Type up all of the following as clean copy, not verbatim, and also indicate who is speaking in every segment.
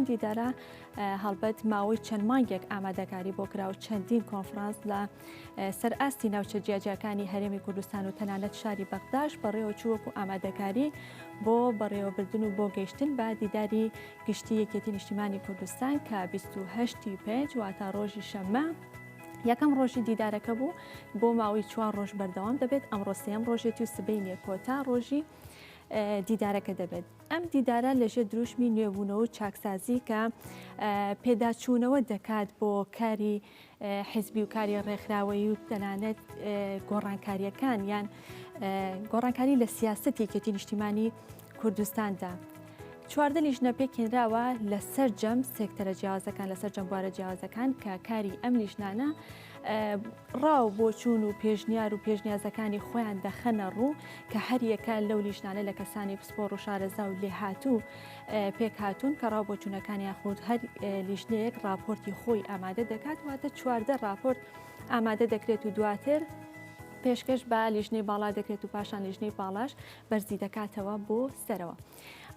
Speaker 1: ئەم دیدارە هەڵبەت ماوەی چەند مانگێک ئامادەکاری بۆ کرا و چەندین کۆنفرانس لە سەرئاستی ناوچە جیاجیەکانی هەرێمی کوردستان و تەنانەت شاری بەغداش بەڕێوە چووەکو ئامادەکاری بۆ بەڕێوەبردن و بۆ گەیشتن بە دیداری گشتی یەکێتی نیشتیمانی کوردستان کە 28 پێنج واتە ڕۆژی شەممە یەکەم ڕۆژی دیدارەکە بوو بۆ ماوەی 4 ڕۆژ بەردەوام دەبێت ئەمڕۆ سێم ڕۆژێتی و سبەینێ کۆتا ڕۆژی دیدارەکە دەبێت. ئەم دیدارە لەژێر دروشمی نوێبوونەوە و چاکسازی کە پێداچوونەوە دەکات بۆ کاری حیزبی و کاری ڕێکخراوەیی و تەنانەت گۆڕانکاریەکان یان گۆڕانکاری لە سیاسەتی یەکێتی نیشتیمانی کوردستاندا. چواردە لیژنە پێکێنراوە لەسەر جەم سێکتەرە جیاوازەکان لەسەر جەمبوارە جیاوازەکان کە کاری ئەم لیژنانە ڕاو بۆچوون و پێشنیار و پێشنیازەکانی خۆیان دەخەنە ڕوو کە هەریەکە لەو لیژنانە لە کەسانی پسپۆڕ و شارەزا و لێهاتوو پێک هاتوون کە ڕاو بۆچوونەکانیان خۆت هەر لیژنەیەک راپۆرتی خۆی ئامادە دەکات واتە چواردە راپۆرت ئامادە دەکرێت و دواتر پێشکەش بە لیژنەی باڵا دەکرێت و پاشان لیژنەی باڵاش بەرزی دەکاتەوە بۆ سەرەوە.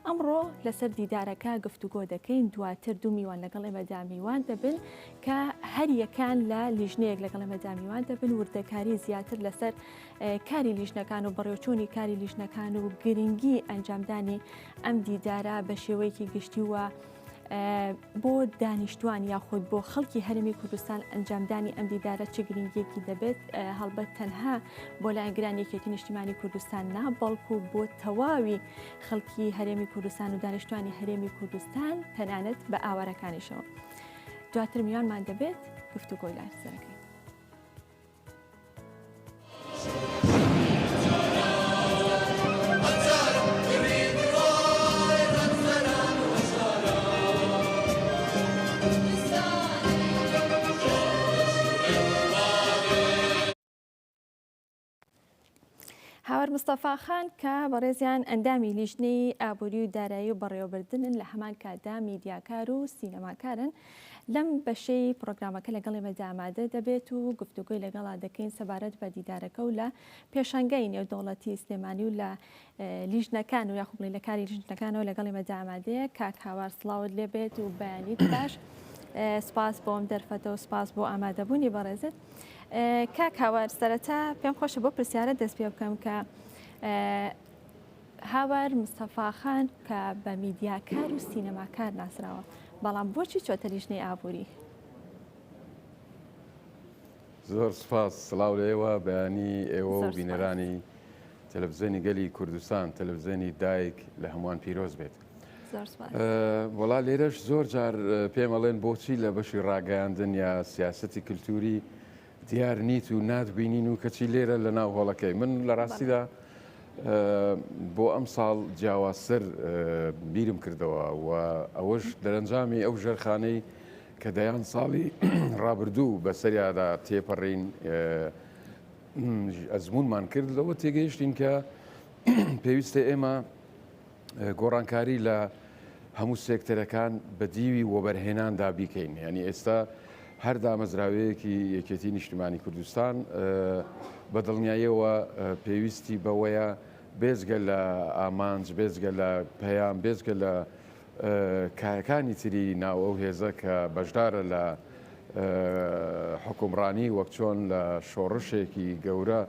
Speaker 1: ئەمڕۆ لەسەر دیدارەکە گفتوگۆ دەکەین دواتر دوو میوان لەگەڵ ئێمە دامیوان دەبن کە هەریەکان لە لیژنەیەک لەگەڵ ئێمە دامیوان دەبن وردەکاری زیاتر لەسەر کاری لیژنەکان و بەڕێوەچوونی کاری لیژنەکان و گرنگی ئەنجامدانی ئەم دیدارە بە شێوەیەکی گشتی وە بۆ دانیشتوان یاخود بۆ خەڵکی هەرێمی کوردستان ئەنجامدانی ئەم دیدارە چه گرنگیەکی دەبێت هەڵبەت تەنها بۆ لایەنگرانی یەکێتی نیشتیمانی کوردستان نا بەڵکو بۆ تەواوی خەڵکی هەرێمی کوردستان و دانیشتوانی هەرێمی کوردستان تەنانەت بە ئاوارەکانیشەوە. دواتر میوانمان دەبێت گفتوگۆی لەسەرەکەی. هاوار مستەفا خان کە بەڕێزیان ئەندامی لیژنەی ئابووری و دارایی و بەڕێوەبردنن لە هەمان کاتدا میدیاکار و سینەماکارن لەم بەشەی پرۆگرامەکە لەگەڵ ئێمە ئامادە دەبێت و گفتوگۆی لەگەڵا دەکەین سەبارەت بە دیدارەکە و لە پێشانگای نێودەوڵەتی سلێمانی و لە لیژنەکان و یاخوبڵی لە کاری لیژنەکانەوە لەگەڵ ئێمە ئامادەیە. کاک هاوار سڵاوت لێبێت و بەیانیت باش. سپاس بۆم دەرفەتە و سپاس بۆ ئامادەبوونی بەڕێزت. کاک هاوار سەرەتا پێم خۆشە بۆ پرسیارە دەست پێ بکەم کە هاوار مستەفا خان کە بە میدیاکار و سینەماکار ناسراوە بەڵام بۆچی چۆتە لیژنەی ئابووری؟
Speaker 2: زۆر سپاس سڵاو لێوە بەیانی ئێوە و بینەرانی تەلەڤیزیۆنی گەلی کوردستان تەلەڤیزیۆنی دایک لە هەمووان پیرۆز بێت. وەڵا لێرەش زۆر جار پێم ئەڵێن بۆچی لە بەشی ڕاگەیاندن یا سیاسەتی کللتوری دیار نیت و ناتبینین و کەچی لێرە لە ناو هۆڵەکەی من لە ڕاستیدا بۆ ئەم ساڵ جیاوازتر بیرم کردەوە و ئەوەش دەرەنجامی ئەو ژێرخانەی کە دەیان ساڵی ڕابردوو بەسەریادا تێپەڕین ئەزمونمان کرد لەوە تێگەیشتین کە پێویستە ئێمە گۆڕانکاری لە هەموو سێکتەرەکان بە دیوی وەبەرهێناندا بیکەین. یعنی ئێستا هەر دامەزراوەیەکی یەکێتی نیشتیمانی کوردستان بە دڵنیاییەوە پێویستی بەوەیە بێزگە لە ئامانج بێزگە لە پەیام بێزگە لە کارەکانی تری ناو ئەو هێزە کە بەشدارە لە حکومڕانی وەک چۆن لە شۆڕشێکی گەورە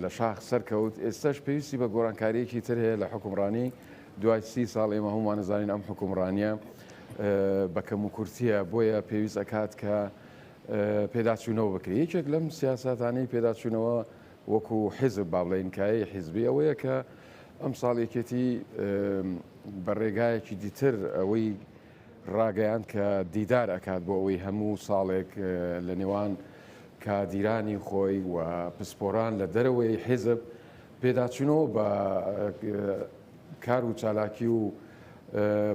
Speaker 2: لە شاخ سەرکەوت ئێستاش پێویستی بە گۆڕانکاریەکی تر هەیە لە حکومڕانی دوای 30 ساڵ ئێمە هەمومان نەزانین ئەم حکومڕانیە بەکەم و کورتیە بۆیە پێویست ئەکات کە پێداچوونەوە بکرێت. یەکێک لەم سیاسەتانەی پێداچوونەوە وەکو حیزب با بڵێن کایە حیزبی ئەوەیە کە ئەم ساڵێکێتی بە ڕێگایەکی دیتر ئەوەی ڕاگەیان کە دیدار ئەکات بۆ ئەوەی هەموو ساڵێک لە نێوان کادیرانی خۆی و پسپۆران لە دەرەوەی حیزب پێداچوونەوە بە کار و چالاکی و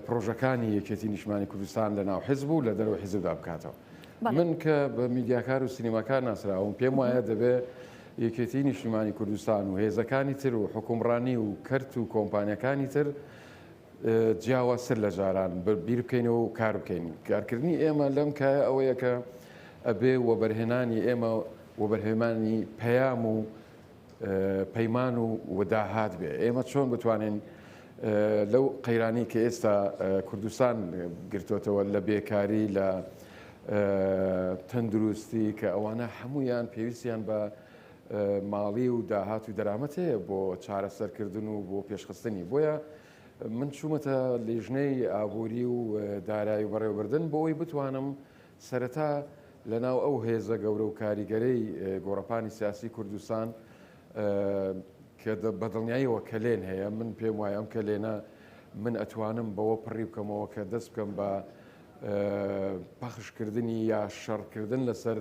Speaker 2: پرۆژەکانی یەکێتی نیشتیمانی کوردستان لە ناو حیزب و لە دەرەوەی حیزبدا بکاتەوە. من کە بە میدیاکار و سینەماکار ناسراوم پێم وایە دەبێت یەکێتی نیشتیمانی کوردستان و هێزەکانی تر و حکومڕانی و کەرت و کۆمپانیەکانی تر جیاوازتر لە جاران بیر بکەینەوە و کار بکەین. کارکردنی ئێمە لەم کایە ئەوەیە کە ئەبێ وەبەرهێنانی ئێمە وەبەرهێمانی پەیام و پەیمان و وەداهات بێ. ئێمە چۆن بتوانین لەو قەیرانی کە ئێستا کوردستان گرتوتەوە لە بێکاری لە تەندروستی کە ئەوانە هەمویان پێویستیان بە ماڵی و داهات و دەرامەت هەیە بۆ چارەسەرکردن و بۆ پێشخستنی بۆیە من چوومەتە لێژنەی ئابووری و دارایی و بەڕێوەبردن بۆ ئەوی بتوانم سەرەتا لەناو ئەو هێزە گەورە و کاریگەرەی گۆڕەپانی سیاسی کوردستان کە بەدڵنیاییەوە کەلێن هەیە من پێم وایە ئەم کەلێنە من ئەتوانم بەوە پڕی بکەمەوە کە دەست بکەم بە پەخشکردنی یا شەڕکردن لەسەر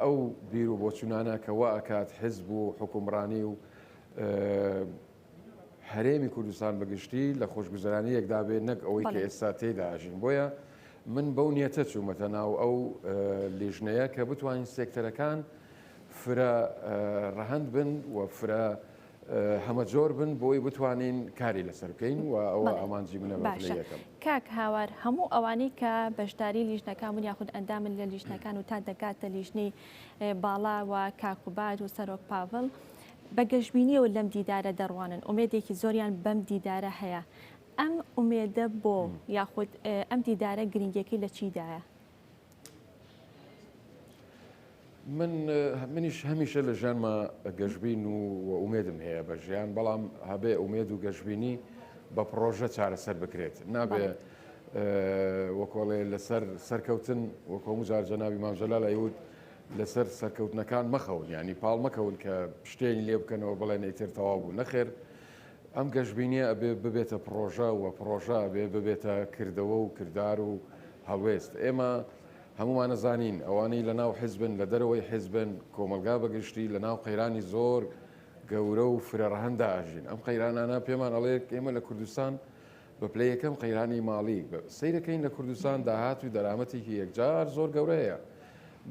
Speaker 2: ئەو بیر و بۆچوونانە کە وا ئەکات حیزب و حکومڕانی و هەرێمی کوردستان بەگشتی لە خۆشگوزەرانی یەکدا بێت نەک ئەوەی کە ئێستا تێدا ئاژین بۆیە من بەو نیەتە چوومەتە ناو ئەو لێژنەیە کە بتوانین سێکتەرەکان فرە ڕەهەند بن و فرە هەمە جۆر بن بۆی بتوانین کاری لەسەر بکەین و ئەوە ئامانجی منە باشە یەکەم.
Speaker 1: کاک هاوار هەموو ئەوانەی کە بەشداری لیژنەکان یاخود ئەندامن لە لیژنەکان و تا دەکاتە لیژنەی باڵا و کاکوبار و سەرۆک پاڤڵ بە گەشتبینیەوە لەم دیدارە دەڕوانن ئومێدێکی زۆریان بەم دیدارە هەیە. ئەم ئومێدە بۆ یاخود ئەم دیدارە گرنگیەکەی لە چیدایە؟
Speaker 2: منیش هەمیشە لە ژیانمە گەشتبین و ئومێدم هەیە بە ژیان بەڵام هەبێ ئومێد و گەشتبینی بە پرۆژە چارەسەر بکرێت نابێ وەکۆڵێ لەسەر سەرکەوتن وەکۆ جار جەنابی مام جەلال ئەیوت لەسەر سەرکەوتنەکان مەخەون ینی پاڵ مەکەون کە شتێنی لێ بکەنەوە بڵێن ئیتر تەواو بوو نەخێر ئەم گەشتبینیە ئەبێ ببێتە پرۆژە و پرۆژە ئەبێ ببێتە کردەوە و کردار و هەڵوێست ئێمە هەمومان نەزانین ئەوانەی لە ناو حیزبن لە دەرەوەی حیزبن کۆمەلگا بەگشتی لە ناو قەیرانی زۆر گەورە و فرەڕەهەندا ئاژین ئەم قەیرانانە پێمان ئەڵێت ئێمە لە کوردستان بە پلەی یەکەم قەیرانی ماڵی سەیرەکەین لە کوردستان داهات و دەرامەتێکی یەکجار زۆر گەورەیە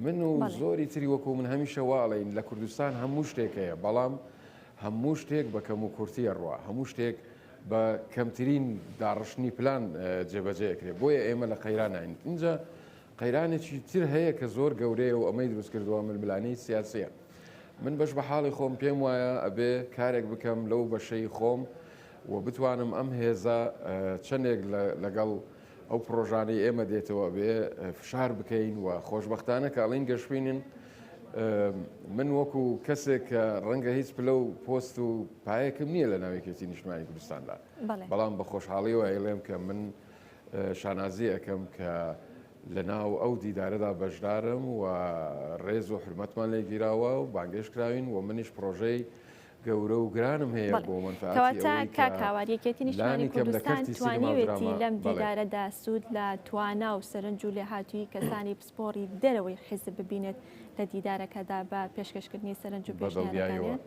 Speaker 2: من و زۆری تری وەکو من هەمیشە واڵین لە کوردستان هەموو شتێک هەیە بەڵام هەموو شتێک بە کەم و کورتی ڕوا هەموو شتێک بە کەمترین داڕشتنی پلان جێبەجێکرێت بۆیە ئێمە لە قەیرانین اینجا قەیرانێکی تر هەیە کە زۆر گەورەیە و ئەمەی دروست کردووە ململانی سیاسیە من بەش بە حاڵی خۆم پێم وایە ئەبێ کارێک بکەم لەو بەشەی خۆم و بتوانم ئەم هێزە چەندێک لەگەڵ ئەو پرۆژانەی ئێمە دێتەوە بێ فشار بکەین و خۆشببختانە کاڵین گەشتبینن من وەکو کەسێک کە ڕەنگە هیچ پلە و پۆست و پایەکم نییە لە ناوێکێتی نیشتمانی کوردستاندا بەڵام بە خۆشحاڵیەوە ئەیڵێم کە من شانازی ئەەکەم کە لە ناو ئەو دیدارەدا بەشدارم و ڕێز و حرمەتمان لێ گیراوە و بانگێش کراوین و منیش پرۆژەی گەورە و گرانم هەیە بۆ
Speaker 1: منفعەتی کاکاوارەکەتی نیشتمانی کوردستان توانیوێتی لەم دیدارەدا سوود لە توانا و سەرنج و لێهاتووی کەسانی پسپۆڕی دەرەوەی حیزب ببینێت لە دیدارەکەدا بە پێشکەشکردنی سەرنج و پێشنیارەکانیان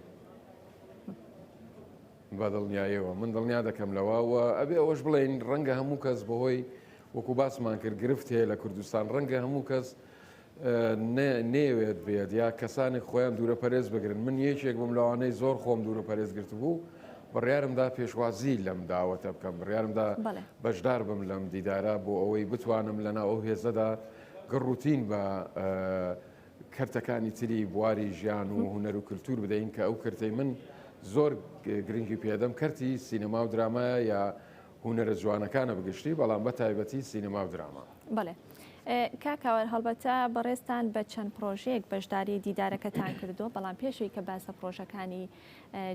Speaker 2: بەدڵنیاییەوە من دڵنیا دەکەم لەوەوە ئەبێ ئەوەش بڵێن ڕەنگە هەموو کەس بەهۆی وەکو باسمان کرد گرفت هەیە لە کوردستان ڕەنگە هەموو کەس نێوێت بێت یا کەسانی خۆیان دوورە پەرێز بگرن من یەکێک بم لەوانەی زۆر خۆم دوورە پەرێز گرت بوو بڕیارمدا پێشوازی لەم داوەتە بکەم بڕیارمدا بەشدار بم لەم دیدارە بۆ ئەوەی بتوانم لەناو ئەو هێزەدا گەڕوتین بە کەرتەکانی تری بواری ژیان و هونەر و کللتور بدەین کە ئەو کردەی من زۆر گرنگی پێدەم کەرتی سینەما و درامایە یا هونەرە جوانەکانە بگشتی بەڵام بە تایبەتی سینەما و دراما.
Speaker 1: بەڵێ کاکاوەر هەڵبەتە بەڕێستان بە چەند پرۆژەیەک بەشداری دیدارەکەتان کردو بەڵام پێشەوەی کە باسە پرۆژەکانی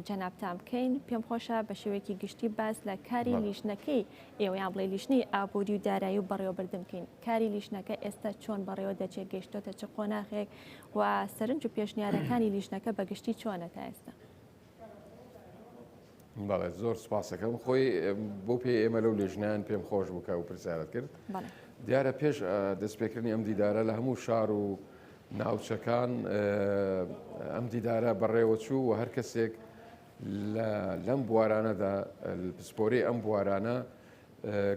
Speaker 1: جەنابتان بکەین پێم خۆشە بە شێوەیەکی گشتی باس لە کاری لیژنەکەی ئێوەیان بڵێ لیژنەی ئابووری و دارایی و بەڕێوەبردن بکەین کاری لیژنەکە ئێستا چۆن بەڕێوە دەچێت گەیشتۆتە چ قۆناغێک و سەرنج و پێشنیارەکانی لیژنەکە بەگشتی چۆنە تا ئێستا.
Speaker 2: بەڵێ زۆر سپاسەکەم خۆی بۆ پێ ئێمە لەو لێژنیان پێم خۆش بووکە و پرسیارەت کرد دیارە پێش دەستپێکردنی ئەم دیدارە لە هەموو شار و ناوچەکان ئەم دیدارە بەڕێوە چوو و هەر کەسێک لەم بوارانەدا پسپۆری ئەم بوارانە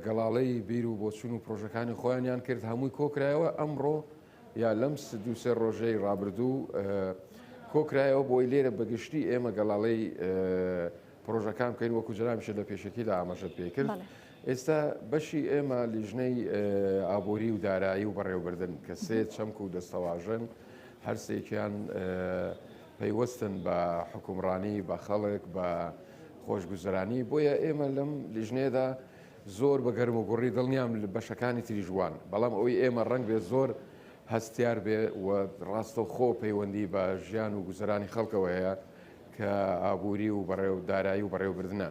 Speaker 2: گەڵاڵەی بیر و بۆچوون و پرۆژەکانی خۆیانیان کرد هەمووی کۆکرایەوە ئەمڕۆ یا لەم دووسێ ڕۆژەی ڕابردوو کۆکرایەوە بۆی لێرە بەگشتی ئێمە گەڵاڵەی پرۆژەکان بکەین وەکو جەنابیش لە پێشەکیدا ئاماژەت پێ کرد ئێستا بەشی ئێمە لیژنەی ئابووری و دارایی و بەڕێوەبردن کە سێ چەمک و دەستەواژن هەرسێکیان پەیوەستن بە حکومڕانی بە خەڵک بە خۆشگوزەرانی. بۆیە ئێمە لەم لیژنێدا زۆر بە گەرم و گوڕی دڵنیام لە بەشەکانی تری جوان، بەڵام ئەوەی ئێمە ڕەنگ بێ زۆر هەستیار بێ و ڕاستە خۆ پەیوەندی بە ژیان و گوزەرانی خەڵکەوە هەیە کە ئابووری و بەڕێو دارایی و بەڕێوەبردنە.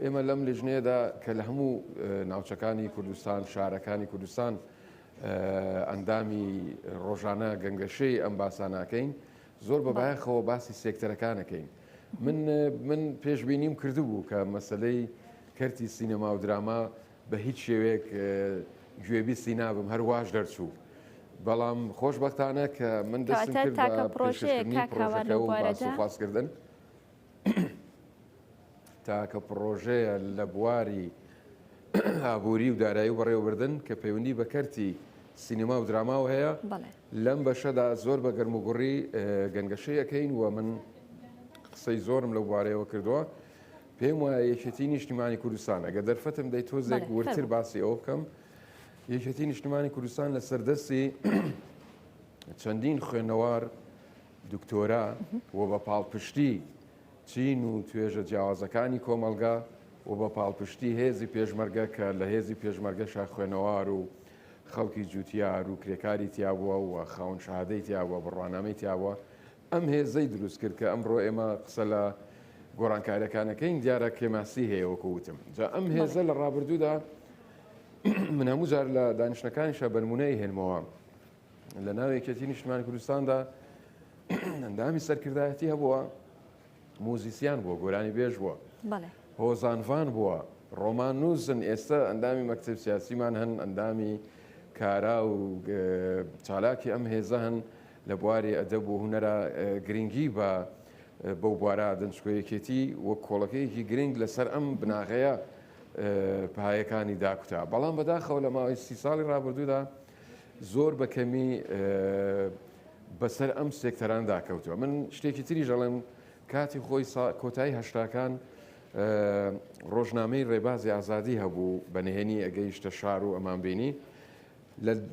Speaker 2: ئێمە لەم لیژنێدا کە لە هەموو ناوچەکانی کوردستان، شارەکانی کوردستان ئەندامی ڕۆژانە گەنگەشەی ئەم باساناکەین، زۆر بەبایەخەوە باسی سێکتەرەکانەکەین. من پێشبینیم کردو بوو کە مەسلەی کەرتی سینەما و دراما بە هیچ شێوەیەک گوێبیستی نابم هەرواش دەرچوو. بەڵام خۆشبەختانە کە من دەستم کرد بە پێشکردنی پرۆژەکە و باسوخوازکردن تاکە پرۆژەیە لە بواری ئابووری و دارایی و بەڕێوەبردن کە پەیوەندی بە کەرتی سینەما و دراماوە هەیە لەم بەشەدا زۆر بە گەرم و گوڕی گەنگەشەیەکەین و من قسەی زۆرم لەو بوارەیەوە کردووە. پێم وایە یەکێتی نیشتیمانی کوردستان ئەگە دەرفەتم دەی تۆزێک ورتر باسی ئەوە بکەم. یەکێتی نیشتیمانی کوردستان لە سەردەستی چەندین خوێنەوار دکتۆرا و بە پاڵپشتی چین و توێژە جیاوازەکانی کۆمەلگا و بە پاڵپشتی هێزی پێشمەرگە کە لە هێزی پێشمەرگەشە خوێنەوار و خەڵکی جوتیار و کرێکاری تیابووە و خاوەن شەهادەی تیابووە بڕوانامەی تیابووە. ئەم هێزەی دروست کرد کە ئەمڕۆ ئێمە قسە لە گۆڕانکاریەکانەکەین دیارە کێماسی هەیە وەکو وتم. جا ئەم هێزە لە ڕابردوودا من هەموو جار لە دانیشتەکانیشە بەرمونەی هێنمەوە. لە ناو یەکێتی نیشتیمانی کوردستاندا ئەندامی سەرکردایەتی هەبووە، موزیسیان بووە، گۆرانی بێژ بووە، هۆزانڤان بووە، ڕۆمان نووسن. ئێستا ئەندامی مەکتەب سیاسیمان هەن، ئەندامی کارا و چالاکی ئەم هێزە هەن لە بواری ئەدەب و هونەرە گرنگی بەو بوارە دەنجکۆیەکێتی وەک کۆڵەکەیەکی گرنگ لەسەر ئەم بناغەیە پایەکانی داکوتا. بەڵام بەداخەوە لە ماوەی 30 ساڵی ڕابردوودا زۆر بەکەمی بەسەر ئەم سێکتەران داکەوتووە. من شتێکی تری ژەڵێم کاتی خۆی کۆتایی هەشتاکان ڕۆژنامەی ڕێبازی ئازادی هەبوو بەنهێنی ئەگەیشتە شار و ئەمانبینی.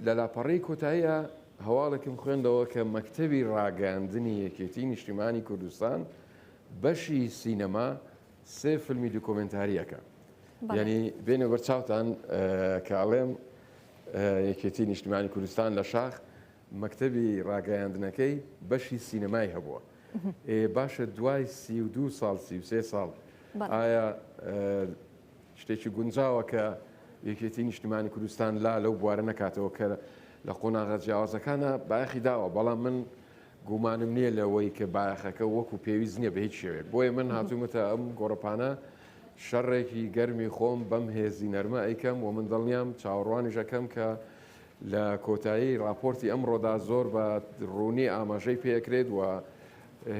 Speaker 2: لە لاپەڕەی کۆتاییە هەواڵێکم خوێندەوە کە مەکتەبی ڕاگەاندنی یەکێتی نیشتیمانی کوردستان بەشی سینەما 3 فیلمی دوکۆمنتاریەکە. یعنی بێنە بەرچاوتان کاڵێم یەکێتی نیشتیمانی کوردستان لە شاخ مەکتەبی ڕاگەیاندنەکەی بەشی سینەمای هەبووە. باشە دوای 32 ساڵ 33 ساڵ ئایا شتێکی گونجاوە کە یەکێتی نیشتیمانی کوردستان لەو بوارە نەکاتەوە کە لە قۆناغە جیاوازەکانە بایەخی داوە، بەڵام من گومانم نییە لەوەی کە بایەخەکە وەکو پێویست نییە بە هیچ شێوێک. بۆیە من هاتوومەتە ئەم گۆڕپانە شەڕێکی گەرمی خۆم بەم هێزی نەرمە ئەیکەم و من دڵنیام چاوەڕوانیشەکەم کە لە کۆتایی راپۆرتی ئەمڕۆدا زۆر بە ڕوونی ئاماژەی پێکرێت و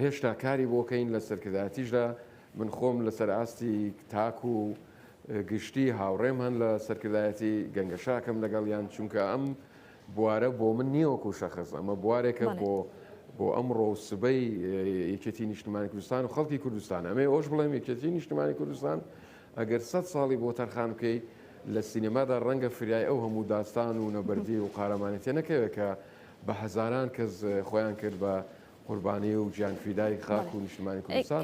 Speaker 2: هێشتا کاری بۆکەین لە سەرکردایەتیشدا. من خۆم لەسەر ئاستی تاک و گشتی هاوڕێم هەن لە سەرکردایەتی گەنگەشاکەم لەگەڵیان، چونکە ئەم بوارە بۆ من نییەوەکو شەخص، ئەمە بوارێکە بۆ ئەمڕۆ سبەی یەکێتی نیشتیمانی کوردستان و خەڵکی کوردستان. ئەمێ ئەوش بڵێم یەکێتی نیشتیمانی کوردستان ئەگەر 100 ساڵی بۆ تەرخان بکەی لە سینەمادا ڕەنگە فریای ئەو هەموو داستان و نەبەردی و قارەمانێتێ نەکەوێت کە بە هەزاران کەس خۆیان کرد بە قوربانی و گیانفیدای خاک و نیشتیمانی کوردستان.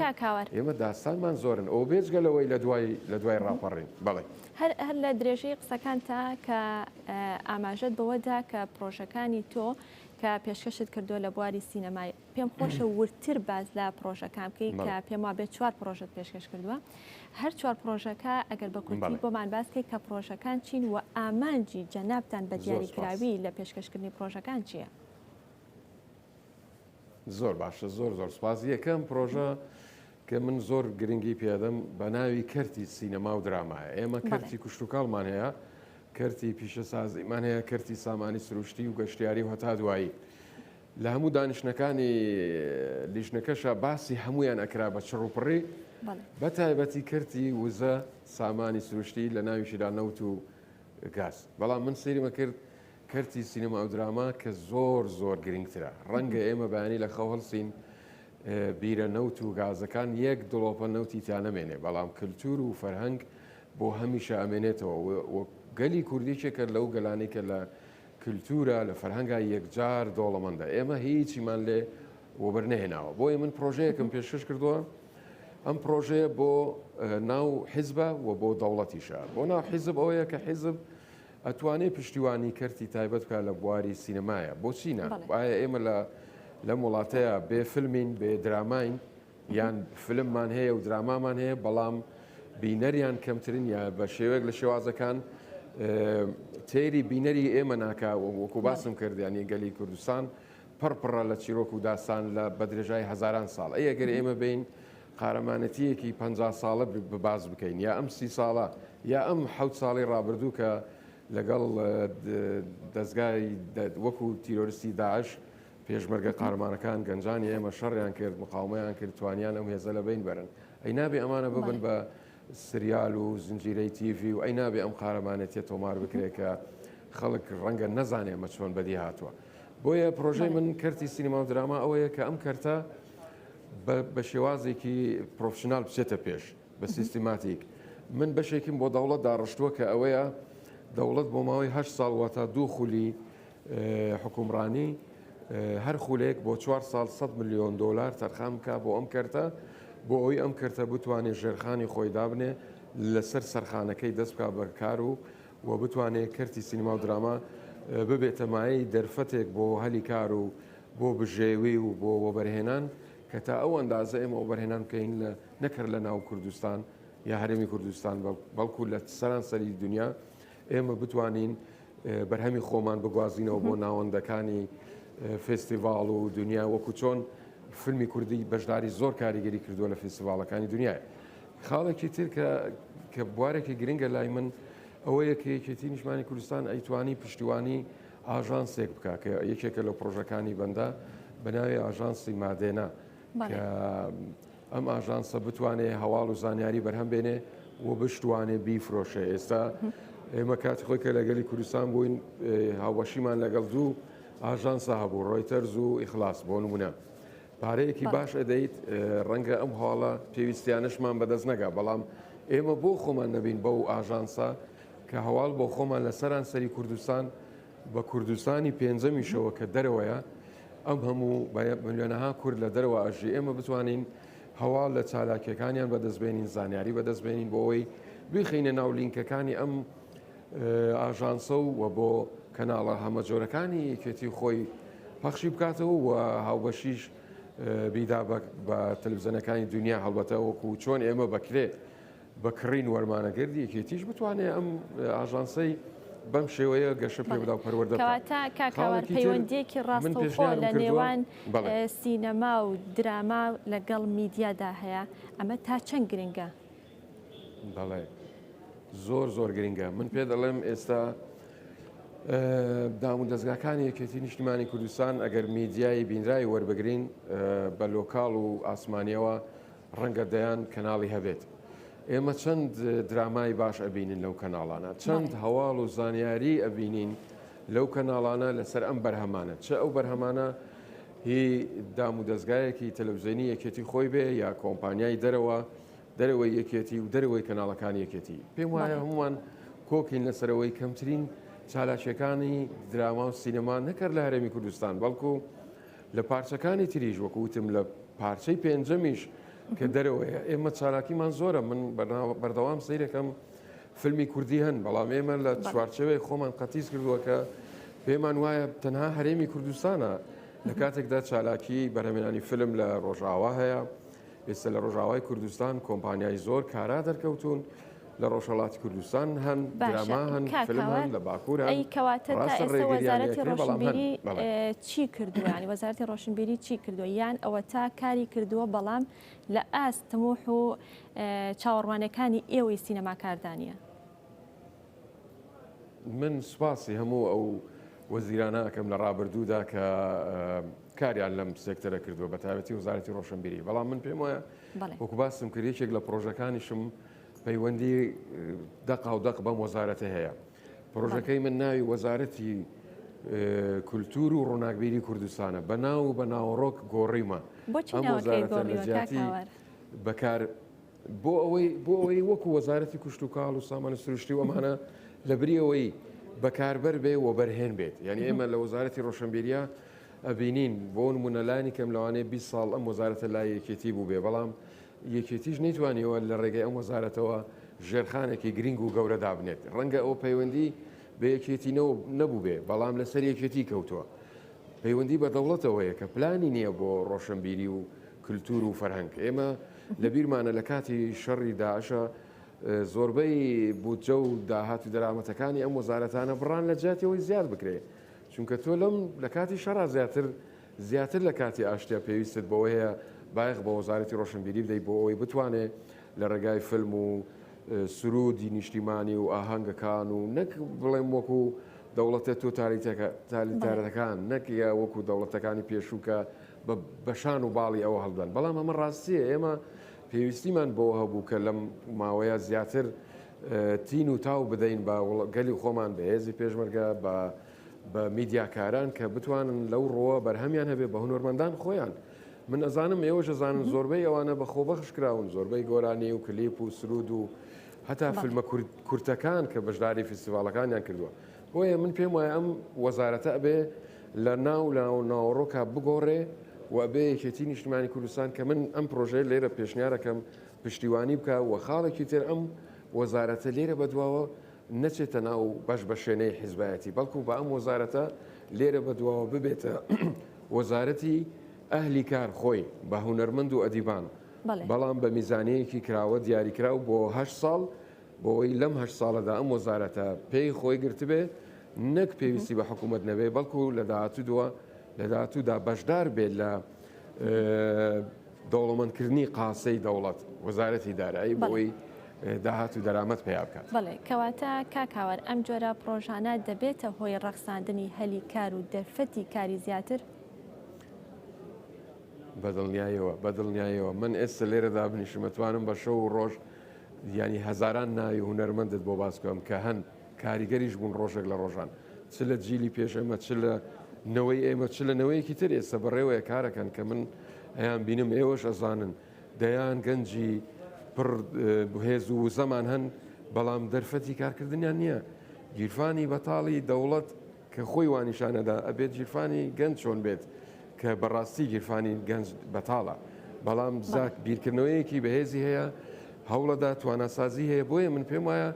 Speaker 2: ئێمە داستانمان زۆرن ئەو بێجگەلەوەی لە دوای ڕاپەڕین. بەڵێ
Speaker 1: هەر لە درێژەی قسەکان تا کە ئاماژەت بەوەدا کە پرۆژەکانی تۆ کە پێشکەشت کردو لە بواری سینەمای پێم خۆشە ورتر باز لە پرۆژەکان بکەی کە پێم وابێت 4 پرۆژەت پێشکەش کردووە. هەر 4 پرۆژەکە ئەگەر بە کورتی بۆمان باسکەی کە پرۆژەکان چین و ئامانجی جەنابتان بە دیاریکراوی لە پێشکەشکردنی پرۆژەکان چییە؟
Speaker 2: زۆر باشە، زۆر سوپاس. یەکەم پرۆژە کە من زۆر گرنگی پێدەم بە ناوی کەرتی سینەما و درامایە. ئێمە کەرتی کوشتتوکاڵمان هەیە، کەرتی پیشەسازیمان هەیە، کەرتی سامانی سروشتی و گەشتیاری و هەتا دوایی. لە هەموو دانیشتەکانی لیژنەکەشە باسی هەمویان ئەکرا بە چڕوپڕی، بە تایبەتی کەرتی وزە سامانی سروشتی لە ناویشیدا نەوت و گاز. بەڵام من سەیرمە کرد کەرتی سینەما و دراما کە زۆر گرنگترە. ڕەنگە ئێمە بەیانی لە خەو هەڵسین بیرە نەوت و گازەکان یەک دڵۆپە نەوتی تیانەمێنێ، بەڵام کللتور و فەرهەنگ بۆ هەمیشە ئەمێنێتەوە. گەلی کوردیچێکە لەو گەلانی کە لە کللتورە لە فەرهەنگا یەکجار دۆڵەمەندە. ئێمە هیچیمان لێ وەبەر نەهێناوە. بۆیە من پرۆژەیەکم پێشکەش کردووە ئەم پرۆژەیە بۆ ناو حیزبە و بۆ دەوڵەتیشە. بۆ ناو حیزب ئەوەیە کە حیزب ئەتوانێت پشتیوانی کەرتی تایبەت بکە لە بواری سینەمایە. بۆ چینە؟ ئایا ئێمە لە وڵاتەیە بێ فیلمین بێ دراماین یان فیلممان هەیە و درامامان هەیە بەڵام بینەریان کەمترین یا بە شێوەیەک لە شێوازەکان تێری بینەری ئێمە ناکا وەکو باسم کردیانی گەلی کوردستان پڕپڕە لە چیرۆک و داستان لە بەدرێژای هەزاران ساڵ. ئەگەر ئێمە بین قارەمانەتیەکی 50 ساڵە بباز بکەین یا ئەم 30 ساڵە یا ئەم حەوت ساڵی ڕابردوو کە لەگەڵ دەستگای وەکو تیرۆریستی داعش پێشمەرگە قارەمانەکان گەنجانی ئێمە شەڕیان کرد مقاومەیان کرد توانیان ئەم هێزە لە بین بەرن. ئەی نابێ ئەمانە ببن بە سریال و زنجیرەی تیڤی و ئەی نابێ ئەم قارەمانێتیە تۆمار بکرێت کە خەڵک ڕەنگە نەزانێ مە چۆن بەدی هاتووە. بۆیە پرۆژەی من کەرتی سینەما و دراما ئەوەیە کە ئەم کەرتە بە شێوازێکی پرۆفشنال بچێتە پێش بە سیستیماتیک. من بەشێکم بۆ دەوڵەت داڕشتووە کە ئەوەیە دەوڵەت بۆ ماوەی 8 ساڵ واتە 2 خولی حکومڕانی هەر خولێک بۆ 4 ساڵ 100 میلیۆن دلار تەرخان بکە بۆ ئەم کەرتە بۆ ئەوی ئەم کەرتە بتوانێت ژێرخانی خۆی دابنێ لەسەر سەرخانەکەی دەست بکە بەکار و بتوانێت کەرتی سینەما و دراما ببێتە مایەی دەرفەتێک بۆ هەلی کار و بۆ بژێوی و بۆ وەبەرهێنان کە تا ئەو ئەندازە ئێمە وەبەرهێنان بکەین نەکرد لە ناو کوردستان یا هەرێمی کوردستان بەڵکو لە سەرانسەری دنیا ئێمە بتوانین بەرهەمی خۆمان بگوازینەوە بۆ ناوەندەکانی فستیڤال و دنیا وەکو چۆن فیلمی کوردی بەشداری زۆر کاریگەری کردووە لە فستیڤالەکانی دنیای. خاڵێکی تر کە بوارێکی گرنگە لای من ئەوەیە کە یەکێتی نیشتمانی کوردستان ئەیتوانی پشتیوانی ئاژانسێک بکە کە یەکێکە لە پرۆژەکانی بەندە بەناوی ئاژانسی مادێنا کە ئەم ئاژانسە بتوانێت هەواڵ و زانیاری بەرهەم بێنێ و بشتوانێ بیفرۆشێ. ئێستا ئێمە کاتی خۆی کە لەگەلی کوردستان بووین هاوبەشیمان لەگەڵ دوو ئاژانسە هەبوو ڕۆیتەرز و ئیخلاس بۆ نمونە پارەیەکی باش ئەدەیت ڕەنگە ئەم هاڵە پێویستیانشمان بەدەست نەگا بەڵام ئێمە بۆ خۆمان نەبین بەو ئاژانسە کە هەواڵ بۆ خۆمان لە سەران سەری کوردستان بە کوردستانی پێنجەمیشەوە کە دەرەوەیە ئەم هەموو ملیۆنەها کورد لە دەرەوە ئەژی ئێمە بتوانین هەواڵ لە چالاکیەکانیان بەدەستبێنین زانیاری بەدەستبێنین بۆ ئەوەی بخینە ناو لینکەکانی ئەم ئاژانسە و بۆ کەناڵە هەمە جۆرەکانی یەکێتی خۆی پەخشی بکاتەوە و هاوبەشیش بیدا بە تەلەڤیزیۆنەکانی دنیا هەڵبەتە وەکو چۆن ئێمە بەکرێ بەکڕین وەرمانەگردی یەکێتیش بتوانێت ئەم ئاژانسەی بەم شێوەیە گەشە پێ بدا و پەروەردە
Speaker 1: کەواتە کاکاوەر پەیوەندیەکی ڕاستەوخۆ لە نێوان سینەما و دراما لەگەڵ میدیادا هەیە ئەمە تا چەند گرنگە؟
Speaker 2: بەڵێ زۆر گرنگە. من پێ دەڵێم ئێستا دام و دەستگاکانی یەکێتی نیشتیمانی کوردستان ئەگەر میدیایی بینرایی وەربگرین بە لۆکاڵ و ئاسمانیەوە ڕەنگە دەیان کەناڵی هەبێت. ئێمە چەند درامای باش ئەبینین لەو کەناڵانە چەند هەواڵ و زانیاری ئەبینین لەو کەناڵانە لەسەر ئەم بەرهەمانە چه ئەو بەرهەمانە هی دام و دەستگایەکی تەلەڤیزیۆنی یەکێتی خۆی بێ یا کۆمپانیای دەرەوەی یەکێتی و دەرەوەی کەناڵەکانی یەکێتی پێم وایە هەمووان کۆکین لەسەرەوەی کەمترین چالاکیەکانی دراما و سینەما نەکرد لە هەرێمی کوردستان بەڵکو لە پارچەکانی تریژ وەکو وتم لە پارچەی پێنجەمیش کە دەرەوەیە ئێمە چالاکیمان زۆرە. من بەردەوام سەیرەکەم فیلمی کوردی هەن بەڵام ئێمە لە چوارچەوەی خۆمان قەتیس کردووە کە پێمان وایە تەنها هەرێمی کوردستانە لە کاتێکدا چالاکی بەرهەمێنانی فیلم لە ڕۆژاوا هەیە. ئێستا لە ڕۆژاوای کوردستان کۆمپانیای زۆر کارا دەرکەوتون لە ڕۆژهەڵاتی کوردستان هەن دراما هەن فیلم هەن لە باکوور هەن.
Speaker 1: کەواتە تا ئێستا وەزارەتی ڕۆشنبیری چی کردووە؟ ینی وەزارەتی ڕۆشنبیری چی کردووە یان ئەوە تا کاری کردووە بەڵام لە ئاست تەموح و چاوەڕوانەکانی ئێوەی سینەما کاردانیە؟
Speaker 2: من سوپاسی هەموو ئەو وەزیرانە ئەەکەم لە ڕابردوودا کە کاریان لەم سێکتەرە کردووە بە تایبەتی وەزارەتی ڕۆشنبیری. بەڵام من پێم وایە وەکو باسم کرد یەکێک لە پرۆژەکانیشم پەیوەندی دەق و دەق بەم وەزارەتە هەیە. پرۆژەکەی من ناوی وەزارەتی کولتور و ڕووناکبیری کوردستانە بە ناو و بە ناوەڕۆک گۆڕیمە ئەم وەزارەتە لە جیاتی بەکار بۆ ئەوەی وەکو وەزارەتی کوشت و کاڵ و سامانە سروشتی و ئەمانە لە بریەوەی بەکاربەر بێ و بەرهێن بێت. یعنی ئێمە لە وەزارەتی ڕۆشنبیریە ئەبینین بۆ نمونە لایانی کەم لەوانەیە 20 ساڵ ئەم وەزارەتە لای یەکێتی بوو بێ بەڵام یەکێتیش نەیتوانیەوە لە ڕێگەی ئەم وەزارەتەوە ژێرخانێکی گرنگ و گەورە دابنێت ڕەنگە ئەو پەیوەندی بە یەکێتینەوە نەبوو بێ بەڵام لەسەر یەکێتی کەوتووە پەیوەندی بە دەوڵەتەوەیە کە پلانی نییە بۆ ڕۆشنبیری و کللتور و فەرهەنگ ئێمە لە بیرمانە لە کاتی شەڕی داعشە زۆربەی بودجە و داهات و دەرامەتەکانی ئەم وەزارەتانە بڕان لە جاتیەوەی زیاد بکرێ چونکە تۆ لەم لە کاتی شەڕا زیاتر لە کاتی ئاشتیا پێویستت بەوە هەیە بایەخ بە وەزارەتی ڕۆشنبیری بدەیت بۆ ئەوەی بتوانێت لە ڕێگای فلم و سرودی نیشتیمانی و ئاهەنگەکان و نەک بڵێم وەکو دەوڵەتە تۆ تاریتارەکان نەکە وەکو دەوڵەتەکانی پێشووکە بەشان و باڵی ئەوە هەڵدان بەڵام ئەمە ڕاستیە ئێمە پێویستیمان بۆ هەبوو کە لەم ماوەیە زیاتر تین و تاو بدەین بە گەلی خۆمان بە هێزی پێشمەرگە بە میدیاکاران کە بتوانن لەو ڕۆوە بەرهەمیان هەبێ بە هونەرمەندان خۆیان من ئەزانم ئێوەش ئەزانن زۆربەی ئەوانە بە خۆبەخش کراون زۆربەی گۆرانی و کلیپ و سرود و هەتا فیلمە کورتەکان کە بەشداری فیستیڤالەکانیان کردووە بۆیە من پێم وایە ئەم وەزارەتە ئەبێ لە ناوڕۆکە بگۆڕێ و ئەبێ یەکێتی نیشتیمانی کوردستان کە من ئەم پرۆژەیە لێرە پێشنیارەکەم پشتیوانی بکە و خاڵێکی تر ئەم وەزارەتە لێرە بەدواوە نەچێتە ناو بەش بە شوێنەی حیزبایەتی بەڵکو بە ئەم وەزارەتە لێرە بەدواوە ببێتە وەزارەتی ئەهلی کار خۆی بە هونەرمەند و ئەدیبان بەڵام بە میزانەیەکی کراوە دیاریکراو بۆ 8 ساڵ بۆی لەم 8 ساڵەدا ئەم وەزارەتە پێی خۆی گرتبێ نەک پێویستی بە حکوومەت نەبێ بەڵکو لە داهاتوودا بەشدار بێت لە دەوڵەمەندکردنی قاسەی دەوڵەت وەزارەتی دارایی بۆی داهات و دەرامەت پێیا بکات.
Speaker 1: بەڵێ کەواتە کاکاوەر ئەم جۆرە پرۆژانە دەبێتە هۆی ڕەخساندنی هەلی کار و دەرفەتی کاری زیاتر؟ بەدڵنیایەوە من ئێستا لێرەدا بنیشمەتوانم بە شەو و ڕۆژ ینی هەزاران ناوی هونەرمەندت بۆ باس بکەم کە هەن کاریگەریش بوون ڕۆژێک لە ڕۆژان چ لە جیلی پێش ئێمە چ لە نەوەی ئێمە چ لە نەوەیەکی تر ئێستا بەڕێوەیە کارەکەن کە من ئەیان بینم ئێوەش ئەزانن دەیان گەنجی پڕ هێز و زەمان هەن بەڵام دەرفەتی کارکردنیان نییە گیرفانی بەتاڵی دەوڵەت کە خۆی وانیشانەدا ئەبێت گیرفانی گەنج چۆن بێت کە بەڕاستی گیرفانی گەنج بەتاڵە بەڵام زاک بیرکردنەوەیەکی بەهێزی هەیە هەوڵەدا توانەسازی هەیە بۆیە من پێم وایە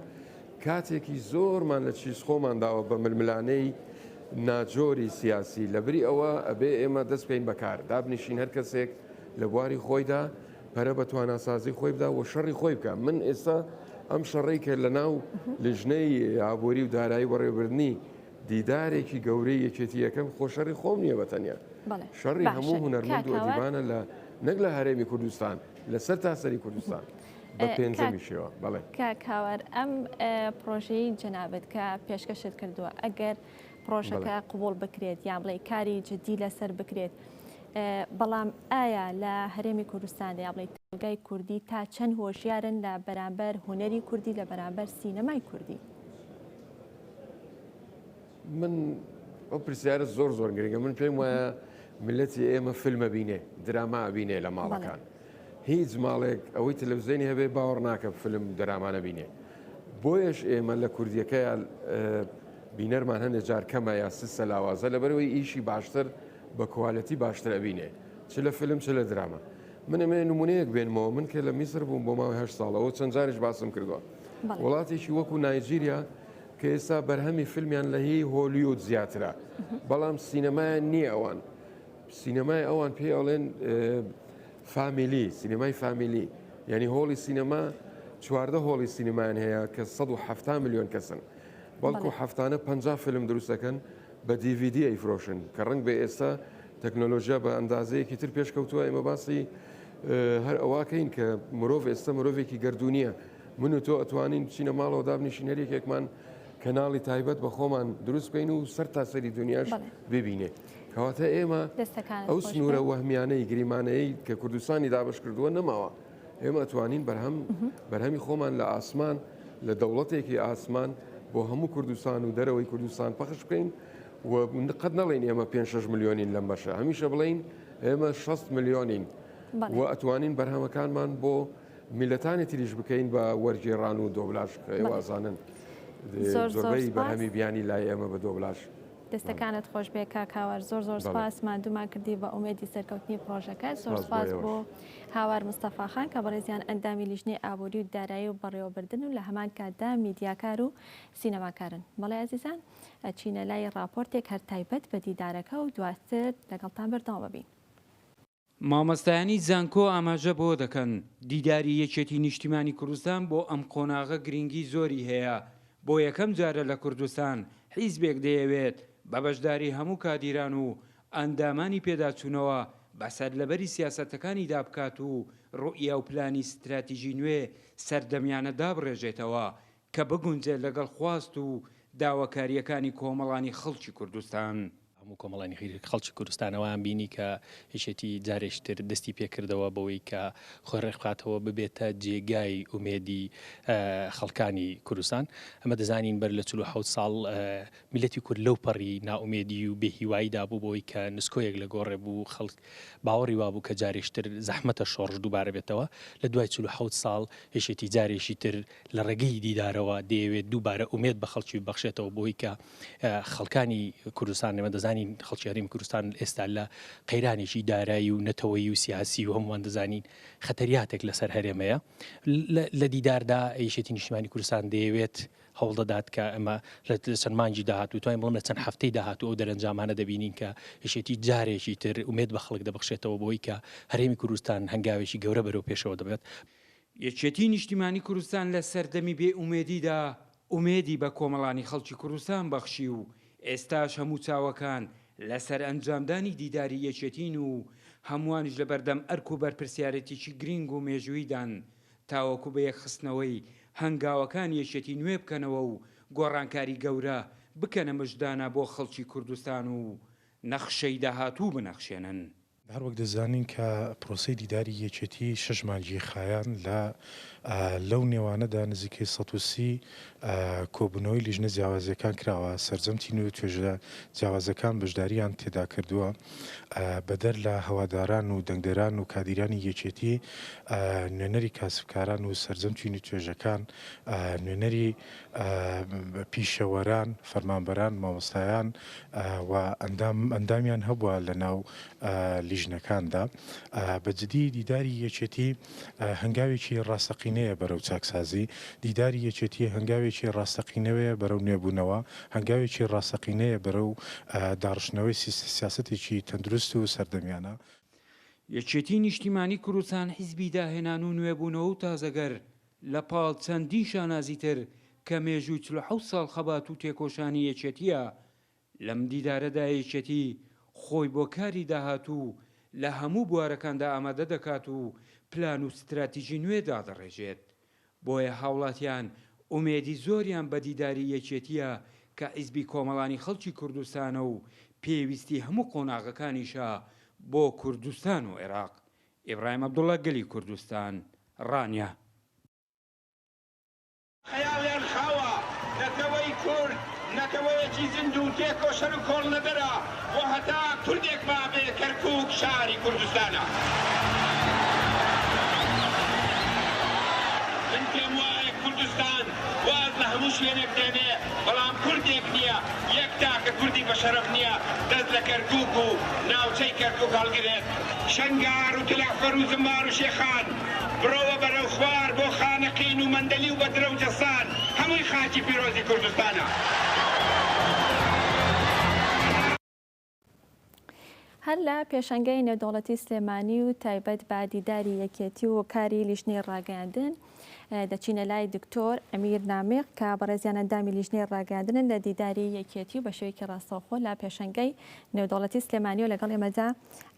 Speaker 1: کاتێکی زۆرمان لە چیز خۆمانداوە بە ململانەی ناجۆری سیاسی لەبری ئەوە ئەبێ ئێمە دەست بکەین بەکار دابنیشین هەر کەسێک لە بواری خۆیدا پەرە بە توانەسازی خۆی بدا و شەڕی خۆی بکە من ئێستا ئەم شەڕی کە لە ناو لیژنەی ئابووری و دارایی وەڕێبردنی دیدارێکی گەورەی یەکێتی یەکەم خۆشەڕی خۆم نییە بەتەنیا شەڕی هەموو هونەرمەند و ئەدیبانە لە نەک لە هەرێمی کوردستان لەسەر تاسەری کوردستان بە پێنجەمیشەوە بەڵێ کاکاوەر ئەم پرۆژەی جەنابەت کە پێشکەشت کردووە ئەگەر پرۆژەکە قبول بکرێت یان بڵێ کاری جدی لەسەر بکرێت بەڵام ئایا لە هەرێمی کوردستان یا بڵێ تەلگای کوردی تا چەند هۆشیارن لە بەرامبەر هونەری کوردی لە بەرامبەر سینەمای کوردی؟
Speaker 2: من ئەو پرسیارە زۆر گرنگە من پێم وایە ملەتی ئێمە فیلمە بینێ دراما بینێ لە ماڵەکان هیچ ماڵێک ئەوەی تەلەڤیزیۆنی هەبێ باوەڕ ناکە فیلم دەرامانە بینێ بۆیەش ئێمە لە کوردیەکەیە بینەرمان هەندێک جار کەمە یا سسە لاوازە لەبەرەوەی ئیشی باشتر بە کوالەتی باشتر ئەبینێ چ لە فیلم چ لە دراما من ئەمێ نمونەیەک بێنمەوە من کە لە میسر بووم بۆ ماوەی 8 ساڵەوە چەند جاریش باسم کردووە وڵاتێکی وەکو نایجیریا کە ئێستا بەرهەمی فیلمیان لە هی هۆلیوود زیاترە بەڵام سینەمایان نییە ئەوان سینەمای ئەوان پێ ئەڵێن فامیلی سینەمای فامیلی یعنی هۆڵی سینەما چواردە هۆڵی سینەمان هەیە کە 170 میلیۆن کەسن بەڵکو هەفتانە 50 فیلم دروستەکەن بە DVD ئەیفرۆشن کە ڕەنگ بە ئێستا تەکنۆلۆژیا بە ئەندازەیەکی تر پێشکەوتووە ئێمە باسی هەر ئەواکەین کە مرۆڤ ئێستا مرۆڤێکی گردوونیە من و تۆ ئەتوانین بچینە ماڵەوە دابنیشین هەرێکێکمان کەناڵی تایبەت بە خۆمان دروست بکەین و سەر تاسەری دنیاش ببینێ کەواتە ئێمە ئەو سنوورە وەهمیانەی گریمانەیە کە کوردستانی دابش کردووە نەماوە ئێمە ئەتوانین بەرهەمی خۆمان لە ئاسمان لە دەوڵەتێکی ئاسمان بۆ هەموو کوردستان و دەرەوەی کوردستان پەخش بکەین و قەت نەڵێن ئێمە 5-6 میلیۆنین لەم بەشە هەمیشە بڵین ئێمە 6 میلیۆنین و ئەتوانین بەرهەمەکانمان بۆ میلەتانی تریش بکەین بە وەرگێڕان و دۆبلاژ کە ئێوازانن زۆربەی بەرهەمی بیانی لای ئێمە بە دۆبلاژ
Speaker 1: دەستەکانت خۆش بێ کاکاوەر زۆر سپاس مادومان کردی بە ئومێدی سەرکەوتنی پرۆژەکە زۆر سپاس بۆ هاوار مستەفاخان کە بەڕێزیان ئەندامی لیژنەی ئابووری و دارایی و بەڕێوەبردن و لە هەمان کاتدا میدیاکار و سینەماکارن. بەڵێ عزیزان ئەچینە لای راپۆرتێک هەر تایبەت بە دیدارەکە و دواتر لەگەڵتان بەردەوام ببین.
Speaker 3: مامۆستایانی زانکۆ ئاماژە بۆ دەکەن دیداری یەکێتی نیشتیمانی کوردستان بۆ ئەم قۆناغە گرنگی زۆری هەیە. بۆ یەکەم جارە لە کوردستان حیزبێک دەیەوێت بە بەشداری هەموو کادیران و ئەندامانی پێداچوونەوە بەسەر لەبەری سیاسەتەکانی دابکات و ڕوئیا و پلانی استراتیژی نوێ سەردەمیانە دابڕێژێتەوە کە بگونجێت لەگەڵ خواست و داواکاریەکانی کۆمەڵانی خەڵکی کوردستان.
Speaker 4: هەموو کۆمەڵانی خەڵکی کوردستانەوەیان بینی کە هیچێتی جارێشتر دەستی پێکردەوە بەوەی کە خۆی ڕێکخاتەوە ببێتە جێگای ئومێدی خەڵکانی کوردستان. ئەمە دەزانین بەر لە 47 ساڵ میلەتی کورد لەو پەڕی ناومێدی و بێهیواییدا بوو بۆی کە نسکۆیەک لە گۆڕێ بوو خەڵک باوەڕی وابوو کە جارێشتر زەحمەتە شۆڕژ دووبارە بێتەوە. لە دوای 47 ساڵ هێشێتی جارێکی تر لە ڕێگەی دیدارەوە دەیەوێت دووبارە ئومێد بە خەڵکی ببەخشێتەوە بۆی کە خەڵکانی کوردستان ئێمە دەزانین خەڵکی هەرێمی کوردستان ئێستا لە قەیرانێکی دارایی و نەتەوەیی و سیاسی و هەمووان دەزانین خەتەریاتێک لەسەر هەرێمەیە. لە دیداردا یەکێتی نیشتیمانی کوردستان دەیەوێت هەوڵ دەدات کە ئەمە لە چەند مانگی داهاتوو توانین بڵێم لە چەند هەفتەی داهاتوو ئەو دەرەنجامانە دەبینین کە یەکێتی جارێکی تر ئومێد بە خەڵک دەبەخشێتەوە بۆی کە هەرێمی کوردستان هەنگاوێکی گەورە بەرەو پێشەوە دەبێت.
Speaker 3: یەکێتی نیشتیمانی کوردستان لە سەردەمی بێ ئومێدیدا ئومێدی بە کۆمەڵانی خەڵکی کوردستان بەخشی و ئێستاش هەموو چاوەکان لەسەر ئەنجامدانی دیداری یەکێتین و هەمووانش لە بەردەم ئەرک و بەرپرسیارەتێکی گرنگ و مێژوویدان تاوەکو بە یەکخستنەوەی هەنگاوەکان یەکێتی نوێ بکەنەوە و گۆڕانکاری گەورە بکەنە مژدانە بۆ خەڵکی کوردستان و نەخشەی داهاتوو بنەخشێنن.
Speaker 5: هەروەک دەزانین کە پرۆسەی دیداری یەکێتی 6 مانگی خایان لەو نێوانەدا نزیکەی 130 کۆبوونەوەی لیژنە جیاوازیەکان کراوە. سەرجەمتی نوێ توێژە جیاوازەکان بەشداریان تێدا کردووە بەدەر لە هەواداران و دەنگدەران و کادیرانی یەکێتی، نوێنەری کاسبکاران و سەرجەمتی نوێ توێژەکان، نوێنەری پیشەوەران، فەرمانبەران، مامۆستایان و ئەندامیان هەبووە لە ناو لیژنەکاندا. بەجددی دیداری یەکێتی هەنگاوێکی ڕاستەقینەیە بەرەو چاکسازی، دیداری یەکێتی هەنگاوێکی ڕاستەقینەوەیە بەرەو نوێبوونەوە، هەنگاوێکی ڕاستەقینەیە بەرەو داڕشتنەوەی سیاسەتێکی تەندروست و سەردەمیانە.
Speaker 3: یەکێتی نیشتیمانی کوردستان حیزبی داهێنان و نوێبوونەوە و تازەگەر لە پاڵ چەندین شانازی تر کە مێژووی 47 ساڵ خەبات و تێکۆشانی یەکێتیە. لەم دیدارەدا یەکێتی خۆی بۆ کاری داهاتوو لە هەموو بوارەکاندا ئامادە دەکات و پلان و استراتیژی نوێ دادەڕێژێت. بۆیە هاوڵاتیان ئومێدی زۆریان بە دیداری یەکێتیە کە حیزبی کۆمەڵانی خەڵکی کوردستانە و پێویستی هەموو قۆناغەکانیشە بۆ کوردستان و عێراق. ئیبراهیم عەبدوڵڵا، گەلی کوردستان، ڕانیا.
Speaker 6: خەیاڵیان خاوە نەتەوەی کورد نەتەوەیەکی زیندوو تێکۆشەر و کۆڵ نەدەرە بۆ هەتا کوردێک بابێ کەرکووک شاری کوردستانە. من پێم وایە کوردستان واز لە هەموو شوێنێک دێنێ، بەڵام کوردێک نییە یەک تاکە کوردی بەشەرەف نییە دەست لە کەرکووک و ناوچەی کەرکووک هەڵگرێت. شەنگار و تلەفەر و زمار و شێخان برۆوە بەرەو خوار بۆ خانەقین و مەندەلی و بەدرە و جەسان هەمووی خاکی پیرۆزی کوردستانە.
Speaker 1: هەر لە پێشەنگەی نێودەوڵەتی سلێمانی و تایبەت بە دیداری یەکێتی و کاری لیژنەی ڕاگەاندن دەچینە لای دکتۆر ئەمیر نامێق کە بەڕێزیان ئەندامی لیژنەی ڕاگەاندنن لە دیداری یەکێتی و بە شێوەیەکی ڕاستەوخۆ لە پێشەنگەی نێودەوڵەتی سلێمانی و لەگەڵ ئێمەدا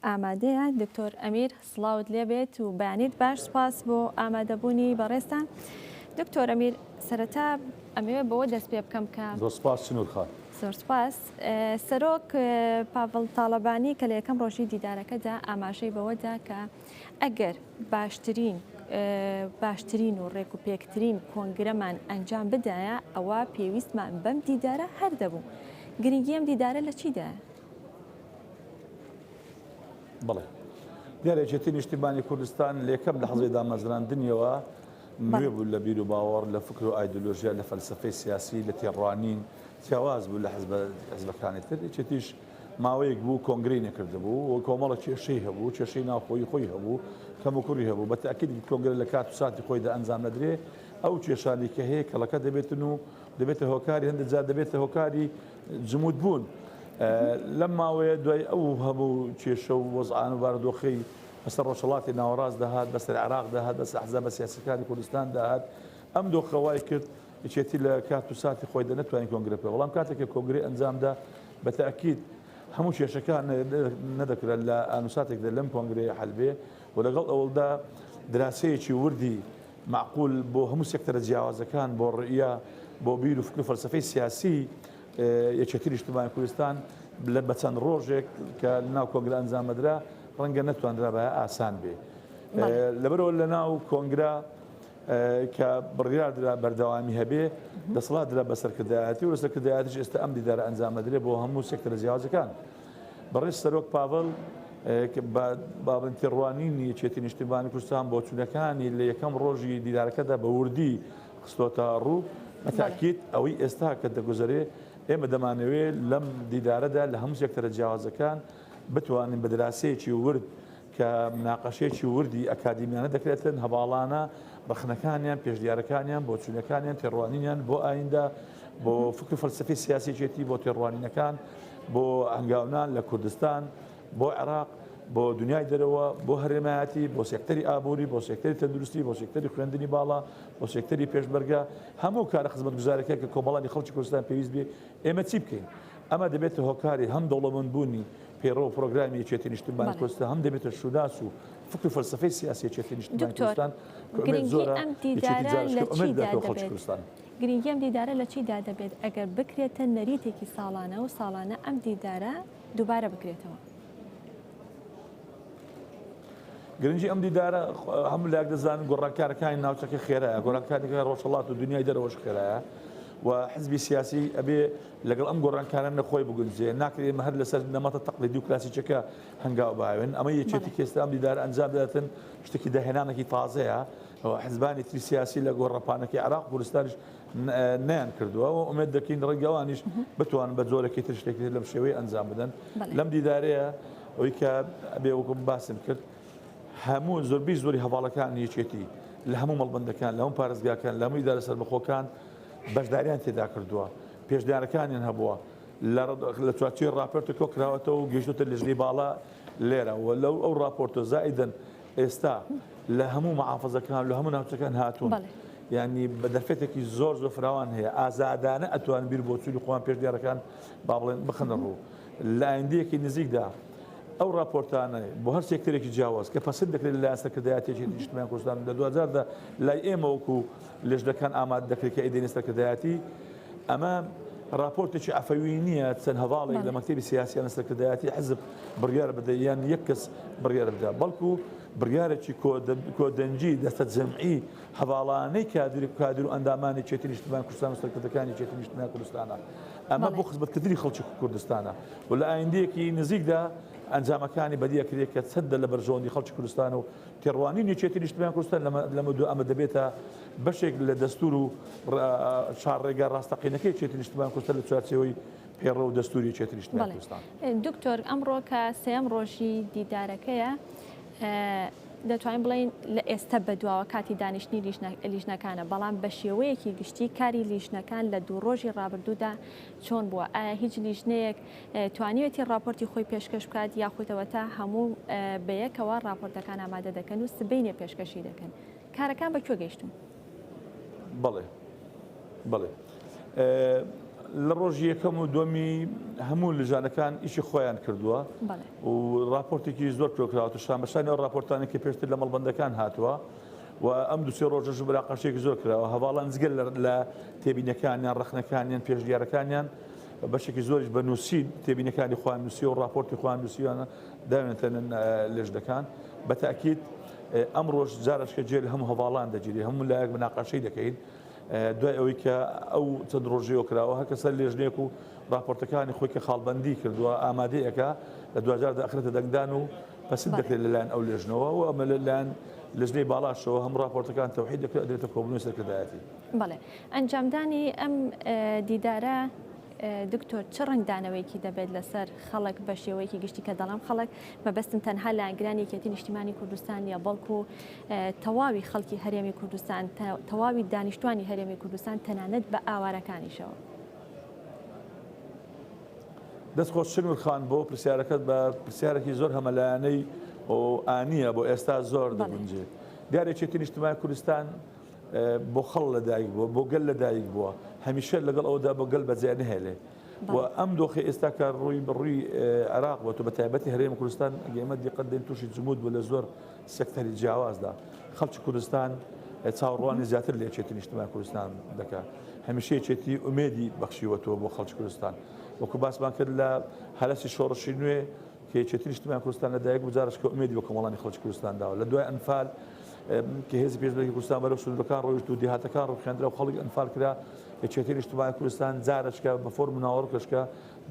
Speaker 1: ئامادەیە. دکتۆر ئەمیر سڵاوت لێبێت و بەیانیت باش، سپاس بۆ ئامادەبوونی بەڕێستان. دکتۆر ئەمیر، سەرەتا ئەمەوێت بەوە دەست پێ بکەم کە
Speaker 7: زۆر سپاس سنوورخان.
Speaker 1: زۆر سپاس. سەرۆک پاڤڵ تاڵەبانی کە لە یەکەم ڕۆژی دیدارەکەدا ئاماژەی بەوەدا کە ئەگەر باشترین و ڕێک و پێکترین کۆنگرەمان ئەنجام بدایە ئەوە پێویستمان بەم دیدارە هەر دەبوو. گرنگی ئەم دیدارە لە چیدایە؟
Speaker 7: بڵێ دیارە یەکێتی نیشتیمانی کوردستان لە یەکەم لەحزەی دامەزراندنیەوە نوێ بوو لە بیر و باوەڕ، لە فکر و ئایدۆلۆژیا، لە فەلسفەی سیاسی، لە تێڕوانین، جیاواز بوو لە حزبەکانی تر چێتیش ماوەیەک بوو کۆنگرینە کردبوو و کۆمەڵە کێشەی هەبوو کێشەی ناوخۆی خۆی هەبوو کەم و کوڕی هەبوو بە تاکید کۆنگرە لە کات و ساتی خۆیدا ئەنجام نەدرێ ئەو کێشانی کە هەیە کەڵەکە دەبێتن و دەبێتە هۆکاری هەندێک جار دەبێتە هۆکاری جمود بوون لەم ماوەیە دوای ئەو هەموو کێشە و وەزعان و بارودۆخەی بەسەر ڕۆژهەڵاتی ناوەڕاست داهات بەسەر عێراق داهات بەسەر ئەحزابە سیاسیەکانی کوردستان داهات ئەم دۆخەوای کرد چێتی لە کات و ساتی خۆیدا نەتوانین کۆنگرە پێ بەڵام کاتێکە کۆنگری ئەنجامدا بە تاکید هەموو کێشەکان نەدەکرێت لە ئانوساتێکدا لەم کۆنگرەیە حەلبێ و لەگەڵ ئەوەڵدا دراسەیەکی وردی معقول بۆ هەموو سێکتەرە جیاوازەکان بۆ ڕئیا بۆ بیر و فکر و فەلسەفەی سیاسی یەکێتی نیشتیمانی کوردستان لە بە چەند ڕۆژێک کە ناو کۆنگرە ئەنجامەدرا ڕەنگە نەتوانرا بە ئاسان بێ لەبەرەوە لە ناو کۆنگرا کە بڕیاردرا بەردەوامی هەبێ دەسەڵاتدرا بە سەرکردایەتی و سەرکردایەتیش ئێستا ئەم دیدارە ئەنجامەدرێ بۆ هەموو سێکتەرە جیاوازەکان بەڕێز سەرۆک پاڤڵ بابنتی ڕوانینی یەکێتی نیشتیمانی کوردستان بۆ چوونەکانی لە یەکەم ڕۆژی دیدارەکەدا بە وردی خستۆتە ڕوو بەتاکید ئەوەی ئێستا کە دەگوزارێ ئێمە دەمانەوێت لەم دیدارەدا لە هەموو سێکتەرە جیاوازەکان بتوانین بە دراسەیەکی ورد کە مناقەشەیەکی وردی ئەکادیمیانە دەکرێتن هەواڵانە بەخنەکانیان پێشدیارەکانیان بۆ چوونەکانیان تێڕوانینیان بۆ ئایندا بۆ فکر فەلسەفەی سیاسیێتی بۆ تێڕوانینەکان بۆ هەنگاونان لە کوردستان بۆ عێراق بۆ دنیای دەرەوە بۆ هەرێمایەتی بۆ سێکتەری ئابووری بۆ سێکتەری تەندروستی بۆ سێکتەری خوێندنی باڵا بۆ سێکتەری پێشبەرگە هەموو کارە خزمەتگوزارەکە کە کۆمەڵانی خەڵکی کوردستان پێویست بێ ئێمە چی بکەین ئەمە دەبێتە هۆکاری هەم دەوڵەمەندبوونی پێڕۆ پرۆگرامی یەکێتی نیشتیمانی کوردستان هەم دەبێتە شوداس و فکر و فەلسەفەی سیاسی یەکێتی نیشتیمانی کوردستان
Speaker 1: گرنگی ئەم دیدارە لە چیدا دەبێت ئەگەر بکرێتە نەریتێکی ساڵانە و ساڵانە ئەم دیدارە دووبارە بکرێتەوە
Speaker 7: گرنگی ئەم دیدارە هەموو لاک دەزانن گۆڕانکارەکانی ناوچەکە خێرایە گۆڕانکارێکە ڕۆژهەڵات و دنیای دەرەوەش خێرایە و حزبی سیاسی ئەبێ لەگەڵ ئەم گۆڕانکاران نەخۆی بگونجێ ناکرێت هەر لەسەر نەمەتە تەقلیدی و کلاسیکەکە هەنگاو باوێن ئەمە یەکێتی کێستا ئەم دیدارە ئەنجام دەداتن شتێکی داهێنانێکی تازەیە حزبانی تری سیاسی لە گۆڕەپانەکەی عێراق کوردستانیش نیان کردووە و ئومێد دەکەین ڕێگەوانیش بتوانن بە جۆرەکی تر شتێکی لەم شێوەی ئەنجام بدەن لەم دیدارەیە ئەوەی کە ئەبێ وەکو باسم کرد هەموو زۆربەی زۆری هەواڵەکانی یەکێتی لە هەموو مەڵبەندەکان لە هەموو پارێزگاکان لە هەموو ئیدارە سەربەخۆکان بەشداریان تێدا کردووە پێشدارەکانیان هەبووە لە چوارچێی راپۆرتە کۆکراوەتەوە و گەیشتوتە لە ژنەی باڵا لێرە و لەو ئەو راپۆرتۆ زائیدەن ئێستا لە هەموو مەحافەزەکان لە هەموو ناوچەکان هاتوون ینی بە دەرفێتێکی زۆر فراوان هەیە ئازادانە ئەتوان بیر بۆ چووی خۆیان پێشدارەکان با بڵێن بخەنە ڕوو لە ئایندەیەکی نزیکدا ئەو راپۆرتانە بۆ هەر سێکتەرێکی جیاواز کە پەسەند دەکرێت لە سەرکردایەتێکی نیشتیمانی کوردستان لە 2010دا لای ئێمە وەکو لێژنەکان ئامادە دەکرێت کە ئیدەی سەرکردایەتی ئەمە راپۆرتێکی ئەفەوی نییە چەند هەواڵێک لە مەکتەبی سیاسییان سەرکردایەتی حزب بڕیار بدە یان یەک کەس بڕیار بدە بەڵکو بڕیارێکی کۆدەنجی دەستە جەمعی هەواڵانەی کادر و ئەندامانی چێتی نیشتیمانی کوردستان و سەرکردەکانی چێتی نیشتیمانی کوردستانە ئەمە بۆ خزمەتکردنی خەڵکی کوردستانە و لە ئایندەیەکی نزیکدا ئەنجامەکانی بەدیەکرێت کە چەندە لە بەرژەوەندی خەڵکی کوردستان و تێڕوانین یەکێتی نیشتیمانی کوردستان لەمە دوو ئەمە دەبێتە بەشێک لە دەستور و چارڕێگا ڕاستەقینەکەی یەکێتی نیشتیمانی کوردستان لە چوارچێوەی پێڕە و دەستوری یەکێتی نیشتیمانی کوردستان.
Speaker 1: دکتۆر ئەمڕۆ کە سێەم ڕۆژی دیدارەکەیە دەتوانین بڵین لە ئێستا بەدواوە کاتی دانیشتنی لیژنەکانە بەڵام بە شێوەیەکی گشتی کاری لیژنەکان لە دوو ڕۆژی ڕابردوودا چۆن بووە ئایا هیچ لیژنەیەک توانیوێتی راپۆرتی خۆی پێشکەش بکات یاخودەوە تا هەموو بەیەکەوە راپۆرتەکان ئامادە دەکەن و سبەینێ پێشکەشی دەکەن کارەکان بەکوێ گەیشتون؟
Speaker 7: بەڵێ لە ڕۆژی یەکەم و دومی هەموو لیژانەکان ئیشی خۆیان کردووە و راپۆرتێکی زۆر پێکراوە شانبەشانی ئەو راپۆرتانێکی پێشتر لە مەڵبەندەکان هاتووە و ئەم دوسێ ڕۆژەش براقەشێکی زۆر کراوە هەواڵان جگەل لە تێبینەکانیان ڕەخنەکانیان پێشدیارەکانیان بەشێکی زۆریش بە نووسی تێبینەکانی خۆیان نووسی و راپۆرتی خۆیان نووسیوانە داوێنێتەن لێژنەکان بە تاکید ئەم ڕۆژ جارشکە جێ لە هەموو هەواڵان دەگیری هەموو لایەک مناقەشەی دەکەین دوای ئەوەی کە ئەو چەند ڕۆژەیە کراوە هەر کەسەر لێژنێک و راپۆرتەکانی خۆی کە خاڵبەندی کردووە ئامادەیەکە لە 2010 ئەخرێتە دەنگدان و پەسند دەکرێت لەلایەن ئەو لێژنەوە و ئەمە لەلایەن لەژنەی باڵاشەوە هەم راپۆرتەکان تەوحید دەکرێت دێتە کۆبوونەوەی سەرکردایەتی.
Speaker 1: بەڵێ ئەنجامدانی ئەم دیدارە دکتۆر چ ڕنگدانەوەیکی دەبێت لەسەر خەڵک بە شێوەیەکی گشتی کە دەڵام خەڵک مەبەستم تەنها لە ئەنگرانی یەکێتی نیشتیمانی کوردستان یا بەڵکو تەواوی خەڵکی هەرێمی کوردستان تەواوی دانیشتوانی هەرێمی کوردستان تەنانەت بە ئاوارەکانیشەوە.
Speaker 7: دەستخۆشن خان بۆ پرسیارەکەت بە پرسیارێکی زۆر هەمەلایانەی ئانیە بۆ ئێستا زۆر دەگونجێت. دیارێکێتی نیشتیمانی کوردستان بۆ خەڵ لەدایک بووە بۆ گەل لەدایک بووە هەمیشە لەگەڵ ئەودا بۆ گەل بەجێ نهێڵێ و ئەم دۆخی ئێستا کە ڕووی بڕووی عێراق بووە و بە تایبەتی هەرێمی کوردستان ئەگەمە دیقەت دێن تووشی جمود بوو لە زۆر سێکتەری جیاوازدا خەڵکی کوردستان چاوەڕوانی زیاتر لە یەکێتی نیشتیمانی کوردستان دەکات هەمیشە یەکێتی ئومێدی بەخشیوەتەوە بۆ خەڵکی کوردستان وەکو باسمان کرد لە هەلەسی شۆڕشی نوێ کە یەکێتی نیشتیمانی کوردستان لەدایک بوو جارش کە ئومێدی بە کۆمەڵانی خەڵکی کوردستانداوە لە دوای ئەنفال کە هێزی پێشبەرێکی کوردستان بەرەو سنوورەکان ڕۆیشت و دیهاتەکان ڕوخێندرا و خەڵک ئەنفال کرا یەکێتی نیشتیمانی کوردستان جارشکە بە فۆرم مناوەڕکەشکە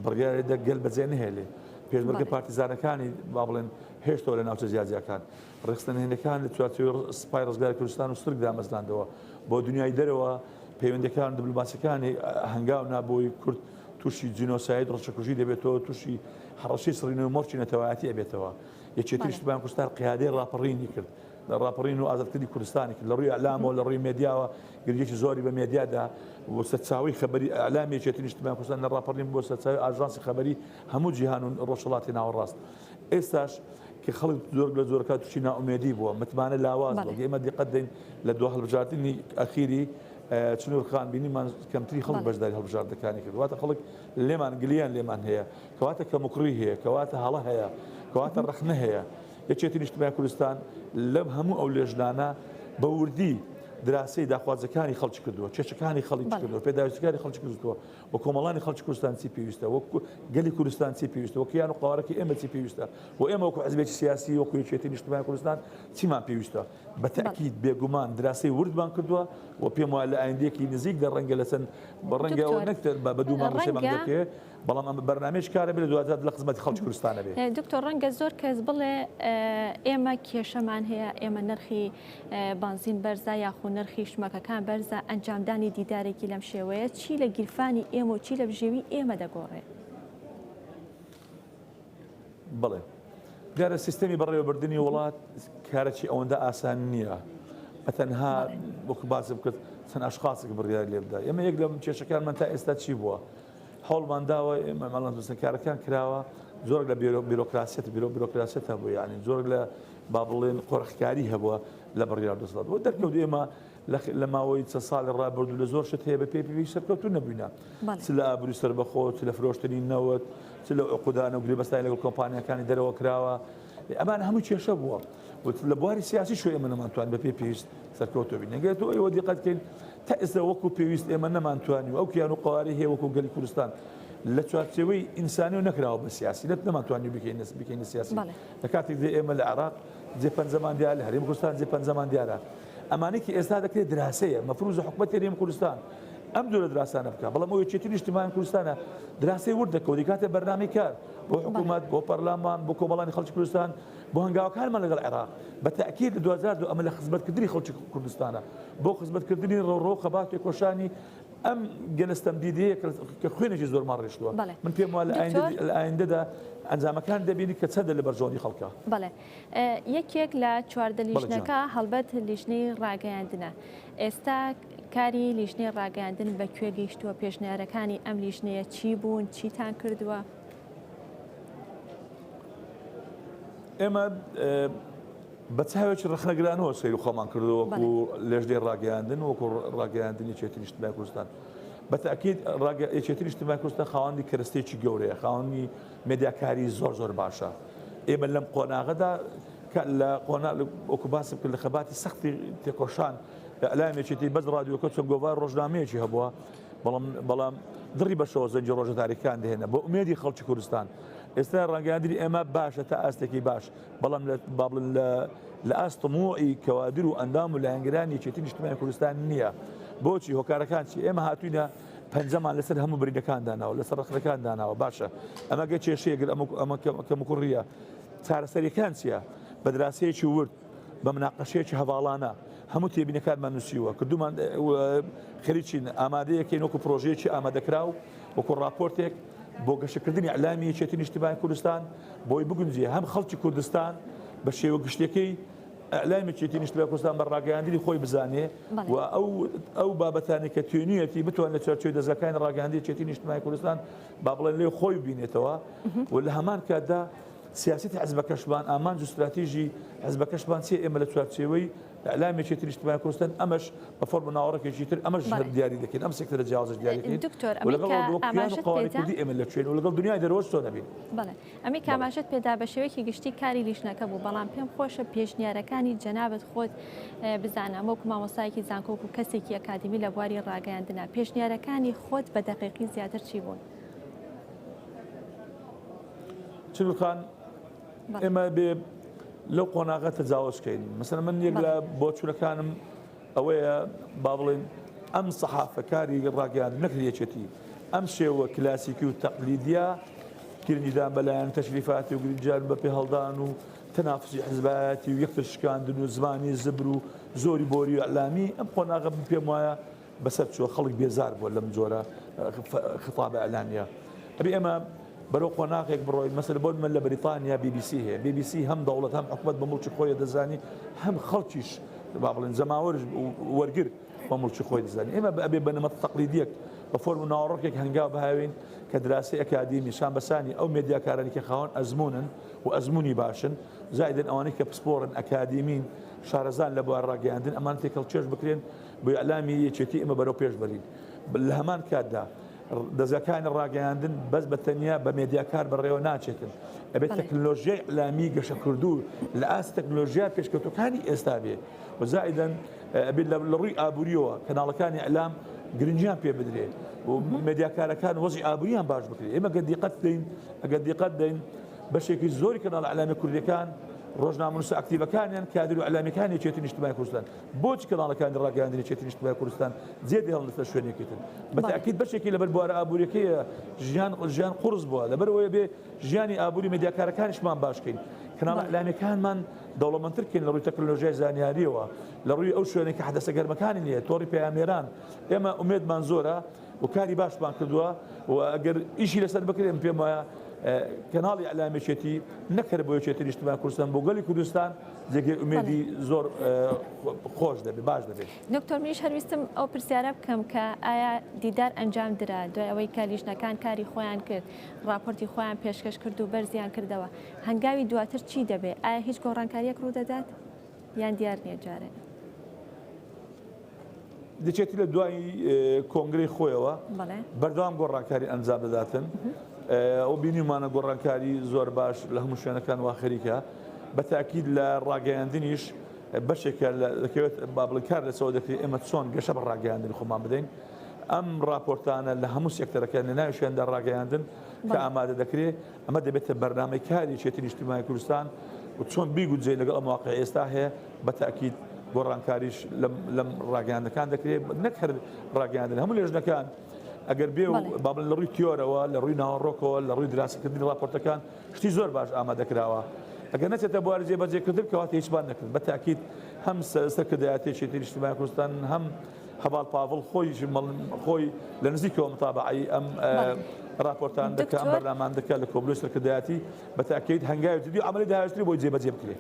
Speaker 7: بڕیارێدا گەل بەجێ نهێڵێ پێشبەرگە پارتیزانەکانی با بڵێن هێشتەوە لە ناوچە جیاجیەکان ڕێخستنهێنەکان لە چوارچێوەی سپای ڕزگاری کوردستان و سرک دامەزراندەوە بۆ دنیای دەرەوە پەیوەندیەکان دیپلۆماسیەکانی هەنگاو نابووی کورد تووشی جینۆساید ڕەچەکوژی دەبێتەوە تووشی هەڕەشەی سڕینەوەی مۆرچی نەتەوایەتی ئەبێتەوە یەکێتی نیشتیمانی کوردستان قیادەی ڕاپەڕینی کرد ڕاپەڕین و ئازادکردنی کوردستانی کرد لە ڕووی ئەعلامەوە لە ڕووی مێدیاوە گرنگێکی زۆری بە مێدیادا بۆ سەرچاوی خەبەری ئەعلامی یەکێتی نیشتیمانی کوردستان لە ڕاپەڕین بۆ سەرچاوی ئاژانسی خەبەری هەموو جیهان و ڕۆژهەڵاتی ناوەڕاست ئێستاش کە خەڵک زۆر لە زۆرەکە تووشی ناومێدی بووە متمانە لاواز بووە ئێمە دیقەت دەین لە دو هەڵبژاردننی ئەخیری چنوور خان بینیمان کەمتری خەڵک بەشداری هەڵبژاردەکانی کرد واتە خەڵک لێمان گلیان لێمان هەیە کەواتە کەموکڕی هەیە کەواتە هەڵە هەیە کەواتە ڕەخنە هەیە یەکێتی نیشتیمانی کوردستان لەم هەموو ئەو لێژنانە بە وردی دراسی داخوازەکانی خەڵکی کردووە کێشەکانی خەڵکی کردووە پێداویستەکانی خەڵکی کردووە بۆ کۆمەڵانی خەڵکی کوردستان چی پێویستە وەکو گەلی کوردستان چی پێویستە وەکو یان و قاوارەکەی ئێمە چی پێویستە و ئێمە وەکو حزبێکی سیاسی وەکو یەکێتی نیشتیمانی کوردستان چیمان پێویستە بە تەکید بێگومان دراسی وردمان کردووە و پێم وایە لە ئایندێکی نزیک دە ڕەنگە لەسەن بە ڕەنگە ئەو نەکتر بە دوو مانگەشەی مانگەکێ بەڵام ئەم بەرنامەیەش کارە بێت دوازات لە خزمەتی خەڵکی کوردستانە بێت
Speaker 1: دکتۆر ڕەنگە زۆر کەس بڵێ ئێمە کێشەمان هەیە ئێمە نرخی بانزین بەرزە یاخو نرخی شمەکەکان بەرزە ئەنجامدانی دیدارێکی لەم شێوەیە چی لە گیرفانی ئێمە و چی لە بژێوی ئێمە دەگۆڕێ
Speaker 7: بڵێ دیارە سیستەمی بەڕێوەبردننی وڵات کارێکی ئەوەندە ئاسان نییە بەتەنها وەکو باسی بکرد چەند ئاشخاصێک بڕیار لێ بدات ئێمە یەک لە کێشەکانمان تا ئێستا چی بووە هەوڵمانداوە ئێمە مەڵەندوستەکارەکان کراوە زۆر لە بیرۆکراسیەت هەبوو یعنی زۆر لە با بڵێن قۆڕخکاری هەبووە لە بڕیار دەسەڵات بۆ دەرکەوت ئێمە لە ماوەی چە ساڵی ڕابردوو لە زۆر شت هەیە بە پێی سەرکەوتو نەبووینە چ لە ئابرووی سەربەخۆ چ لە فرۆشتنی نەوت چ لە عقودانە و گرێبەستانی لەگەڵ کۆمپانیەکانی دەرەوە کراوە ئەمان هەموو کێشە بووە لە بواری سیاسی شو ئێمە نەمانتوان بە پێی پێویست سەرکەوتۆ بین نەگەێت ئەوە دیقەتکەین تا ئێستا وەکو پێویست ئێمە نەمانتوانی و ئەو کیان و قواری هەیە وەکو گەلی کوردستان لە چوارچێوەی ئینسانی و نەکراوە بە سیاسی لەت نەمانتوانی بکەین سیاسی لە کاتێک دێ ئێمە لە عێراق جێپەنجەمان دیارە لە هەرێمی کوردستان جێپەنجەمان دیارە ئەمانێکی ئێستا دەکرێت دراسەیە مەفروضە حکومەتی هەرێمی کوردستان ئەم جۆرە دراسانە بکە بەڵام ئەو یەکێتی نیشتیمانی کوردستانە دراسی ورد دەکەوت کاتێ بەرنامەی کار بۆ حکوومەت بۆ پەرلەمان بۆ کۆمەڵانی خەڵکی کوردستان بۆ هەنگاوەکانمان لەگەڵ عێراق بە تەئکید لە 2002 ئەمە لە خزمەتکردنی خەڵکی کوردستانە بۆ خزمەتکردنی ڕۆ خەبات تێکۆشانی ئەم گەلستەم دیدەیە کە خوێنێکی زۆرمان ڕێشتووە من پێم وایە لە ئایندەدا ئەنجامەکان دەبینی کە چەندە لە بەرژەوەندی خەڵکە
Speaker 1: بەڵێ یەکێک لە چواردە لیژنەکە هەڵبەت لیژنەی ڕاگەیاندنە ئێستا کاری لیژنەی ڕاگەیاندن بە کوێ گەیشتووە پێشنیارەکانی ئەم لیژنەیە چی بوون چیتان کردووە
Speaker 7: ئێمە بە چاوێکی ڕخنەگرانەوە سەیر و خۆمان کردەوە وەکو لێژنەی ڕاگەیاندن وەکو ڕاگەیاندنی یەکێتی نیشتیمانی کوردستان بە تەئکید یەکێتی نیشتیمانی کوردستان خاوەنی کەرەستەیەکی گەورەیە خاوەنی مێدیاکاری زۆر باشە ئێمە لەم قۆناغەدا لە قۆنا وەکو باسی بکرد لە خەباتی سەختی تێکۆشان ئەلامێکێتی بەس ڕادیۆکە چۆن گۆڤار ڕۆژنامەیەکی هەبووە بەڵام دڕی بەشەوە زەنجی ڕۆژە تاریکان دێنە بۆ ئومێدی خەڵکی کوردستان ئێستا ڕاگەیاندنی ئێمە باشە تا ئاستێکی باش بەڵام لە ئاستمۆی کەوادر و ئەندام و لایەنگرانی یەکێتی نیشتیمانی کوردستان نییە بۆچی هۆکارەکان چی ئێمە هاتوینە پەنجەمان لەسەر هەموو بریندەکان داناوە لەسەر ڕخنەکان داناوە باشە ئەمە گە کێشەیەگەر ئەمە کەمکوڕیە چارەسەریەکان چییە بە دراسەیەکی ورد بە مناقەشەیەکی هەواڵانە هەموو تێبینەکانمان نووسیوە کردومان خەریکین ئامادەیەکەین وەکو پرۆژەیەکی ئامادەکراو وەکو راپۆرتێک بۆ گەشتکردنی ئەعلامی یەکێتی نیشتیمانی کوردستان بۆی بگونجێ هەم خەڵکی کوردستان بە شێوە گشتەکەی ئەعلامی یەکێتی نیشتیمانی کوردستان بە ڕاگەیاندنی خۆی بزانێ و ئەو بابەتانی کە توێنیەتی بتوان لە چەرچەوەی دەزەکانی ڕاگەیاندنی یەکێتی نیشتیمانی کوردستان با بڵێن لێ خۆی ببینێتەوە و لە هەمان کاتدا سیاسەتی حزبەکەشمان ئامان و استراتیژی حزبەکەشمان چێ ئێمە لە چوارچێوەی ئەعلامی یەکێتی نیشتیمانی کوردستان ئەمەش بە فۆرمە ناوەڕێکێکی تر ئەمەش دیاری دەکەین ئەم سێکتەرە جیاوازش دیاری دەکەین لەگەڵ قوانین کوردی ئێمە لەکوێن و لەگەڵ دنیای دەرەوەش تۆ نەبین.
Speaker 1: بەڵێ ئەمی کاماشت پێدا بە شێوەیەکی گشتی کاری لیژنەکە بوو بەڵام پێم خۆشە پێشنیارەکانی جەنابەت خۆت بزانم وەکو مامۆستایەکی زانکۆ و کەسێکی ئەکادمی لە بواری ڕاگەیاندنە پێشنیارەکانی خۆت بە دەقیقی زیاتر چی بوون؟
Speaker 7: چلوخان ئێمە بێ لەو قۆناغە تەجاوزکەین مثلا من یەک لە بۆچوونەکانم ئەوەیە با بڵێن ئەم سەحافەکاری ڕاگەیاندن نەکرد یەکێتی ئەم شێوە کلاسیکی و تەقلیدیە کرنیدان بەلایەن تەشریفاتی و گرنجان بە پێ هەڵدان و تەنافسی حزبایەتی و یەکتر شکاندن و زمانی زبر و زۆری بۆری و ئەعلامی ئەم قۆناغە پێم وایە بەسەر چووە خەڵک بێزار بووە لەم جۆرە خطابە ئەعلامیە ئەبێ ئێمە بەرەو قۆناغێک بڕۆین مەسەلە بۆ من لە بریتانیا BBC هەیە BBC هەم دەوڵەت هەم حکومەت بە مڵکی خۆی دەزانی هەم خەڵکیش با بڵێن زەماوەرش وەرگر بە مڵکی خۆی دەزانی ئێمە ئەبێ بە نەمەت تەقلیدیەک بە فۆرم ناوەڕۆکێک هەنگاو بەهاوین کە دراسی ئەکادیمی شان بەسانی ئەو مێدیاکارانی کە خاوەن ئەزمونن و ئەزمونی باشن زائدن ئەوانەی کە پسپۆرن ئەکادیمین شارەزان لە بوار ڕاگەیاندن ئەمان تێکەڵ چێژ بکرێن بۆ ئەعلامی یەکێتی ئێمە بەرەو پێش بەرین لە هەمان کاتدا دەزەکانی ڕاگەیاندن بەس بە تەنیا بە مێدیاکار بەڕێوە ناچێتن ئەبێت تەکنۆلۆژیای ئەعلامی گەشەکردو لە ئاست تەکنۆلۆژیا پێشکەوتەکانی ئێستا بێ و زائدن ئەبێت لە ڕووی ئابوووریەوە کەناڵەکانی ئەعلام گرنجیان پێ بدرێ و مێدیاکارەکان وەزی ئابووریان باش بکرێت ئێمە ئەگەر دیقەت دەین بەشێکی زۆری کەناڵ ئەعلامی کوردەکان ڕۆژنامەنووس ئاکتیڤەکانیان کادر و ئەعلامیەکانی یەکێتی نیشتیمانی کوردستان بۆچی کەناڵەکانی ڕاگەیاندنی یەکێتی نیشتیمانی کوردستان جێدی هەڵدەستە شوێنێکتن بەتاکید بەشێکی لەبەر بوارە ئابوووریەکەیە ژیان قورس بووە لەبەرەوەی بێ ژیانی ئابووری مێدیاکارەکانیشمان باشکەین کەناڵ ئەعلامیەکانمان دەوڵەمەندترکەین لە ڕووی تەکنۆلۆژیای زانیاریەوە لە ڕووی ئەو شوێنێک کە حەدەسە گەرمەکانی نییە تۆڕی پەیامێران ئێمە ئومێدمان زۆرە و کاری باشمان کردووە و ئەگەر ئیشی لەسەر بکرێن پێم وایە کەناڵی ئەعلامیەکێتی نەکرد بۆ یەکێتی نیشتیمانی کوردستان بۆ گەلی کوردستان جێگەی ئومێدی زۆر خۆش دەبێت باش دەبێت.
Speaker 1: دکتۆر منیش هەرویستم ئەو پرسیارە بکەم کە ئایا دیدار ئەنجام درا دوای ئەوەی کە لیژنەکان کاری خۆیان کرد راپۆرتی خۆیان پێشکەش کرد و بەرزیان کردەوە هەنگاوی دواتر چی دەبێت ئایا هیچ گۆڕانکاریەک ڕوو دەدات یان دیار نییە جارێ
Speaker 7: دەچێتی لە دوای کۆنگرەی خۆیەوە بەردەوام گۆڕانکاری ئەنجام دەداتن ئەو بینیمانە گۆڕانکاری زۆر باش لە هەموو شوێنەکان وا خەریکە بە تاکید لە ڕاگەیاندنیش بەشێکە دەکەوێت بابڵی کار لەسەوە دەکرێت ئێمە چۆن گەشە بە ڕاگەیاندنی خۆمان بدەین ئەم راپۆرتانە لە هەموو سێکتەرەکان لە ناوی شوێندا ڕاگەیاندن کە ئامادە دەکرێت ئەمە دەبێتە بەرنامەی کاری یەکێتی نیشتیمانی کوردستان و چۆن بیگوجێ لەگەڵ ئەم واقع ئێستا هەیە بە تاکید گۆڕانکاریش لەم ڕاگەیاندەکان دەکرێت نەکرد ڕاگەیاندن هەموو لێژنەکان ئەگەر بێ بابل لە ڕووی تیۆرەوە لە ڕووی ناوەڕۆکەوە لە ڕووی دراسەکردنی راپۆرتەکان شتی زۆر باش ئامادەکراوە ئەگەر نەچێتە بواری جێبەجێکردن کەواتە هیچمان نەکرد بە تاکید هەم سەرکردایەتی یەکێتی نیشتیمانی کوردستان هەم هەواڵ پاڤڵ خۆی لە نزیکەوە متابعی ئەم راپۆرتان دەکە ئەم بەرنامان دەکە لە کۆبلۆی سەرکردایەتی بە تاکید هەنگاوی جدی عملی داهێشتری بۆی جێبەجێ بکرێت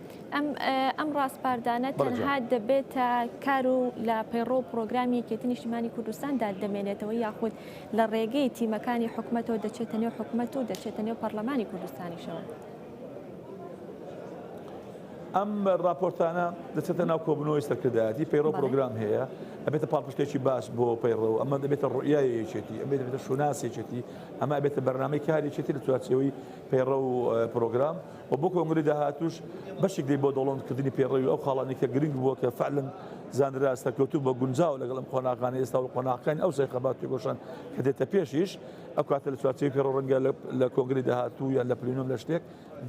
Speaker 1: ئەم ڕاستپاردانە تەنها دەبێتە کار و لە پەیڕۆ پرۆگرامی یەکێتی نیشتیمانی کوردستاندا دەمێنێتەوە یاخود لە ڕێگەی تیمەکانی حکوومەتەوە دەچێتە نێو حکوومەت و دەچێتە نێو پەرلەمانی کوردستانیشەوە
Speaker 7: ئەم راپۆرتانە دەچێتە ناو کۆبنەوەی سەرکردایەتی پەیڕۆ پرۆگرام هەیە ئەبێتە پاڵپشتێکی باش بۆ پەیڕۆ ئەمە دەبێتە ڕوئیای یەکێتی ئەمە دەبێتە شوناسێکێتی ئەمە ئەبێتە بەرنامەی کاری یەکێتی لە چوارچێوەی پەیڕۆ و پرۆگرام و بۆ کۆنگرەی داهاتووش بەشێک دەی بۆ دەوڵەمەندکردنی پەیڕۆی ئەو خاڵانی کە گرنگ بووە کە فعلەن زانرا سەرکەوتوو بە گونجاو لەگەڵ ئەم قۆناغانەی ئێستا و قۆناغەکانی ئەو سەیقەبات پێگۆشان کە دێتە پێشیش ئەو کاتە لە چوارچێوەی پەیڕۆ ڕەنگە لە کۆنگرەی داهاتوو یان لە پلینۆم لە شتێک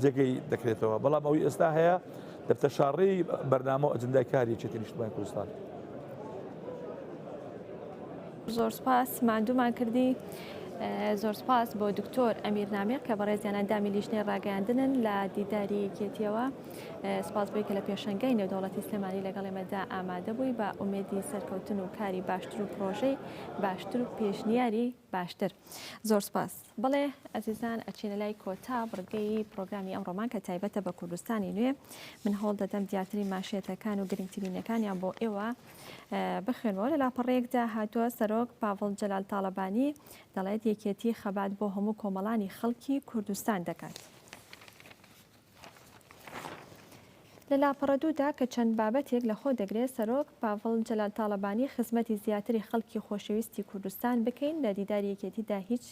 Speaker 7: جێگەی دەکرێتەوە بەڵام ئەوەی ئێستا هەیە دەبتە شاڕێی بەرنامە و ئەجندای کاری یەکێتی نیشتیمانی کوردستان
Speaker 1: زۆر سپاس ماندوومان کردی زۆر سپاس بۆ دکتۆر ئەمیر نامێ کە بەڕێزیان ئەندامی لیژنەی ڕاگەیاندنن لە دیداری یەکێتیەوە. سپاس بۆی کە لە پێشەنگای نێودەوڵەتی سلێمانی لەگەڵ ئێمەدا ئامادە بووی بە ئومێدی سەرکەوتن و کاری باشتر و پرۆژەی باشتر و پێشنیاری باشتر. زۆر سپاس. بەڵێ ئەزیزان ئەچینە لای کۆتا بڕگەی پرۆگرامی ئەمڕۆمان کە تایبەتە بە کوردستانی نوێ. من هەوڵ دەدەم دیارترین ماشێتەکان و گرنگترینەکانیان بۆ ئێوە بخوێنەوە. لە لاپەڕەیەکدا هاتووە سەرۆک پاڤڵ جەلال تاڵەبانی دەڵێت یەکێتی خەبات بۆ هەموو کۆمەڵانی خەڵکی کوردستان دەکات. لە لاپەڕە دوودا کە چەند بابەتێک لە خۆ دەگرێت سەرۆک پاڤڵ جەلال تاڵەبانی خزمەتی زیاتری خەڵکی خۆشەویستی کوردستان بکەین لە دیداری یەکێتیدا هیچ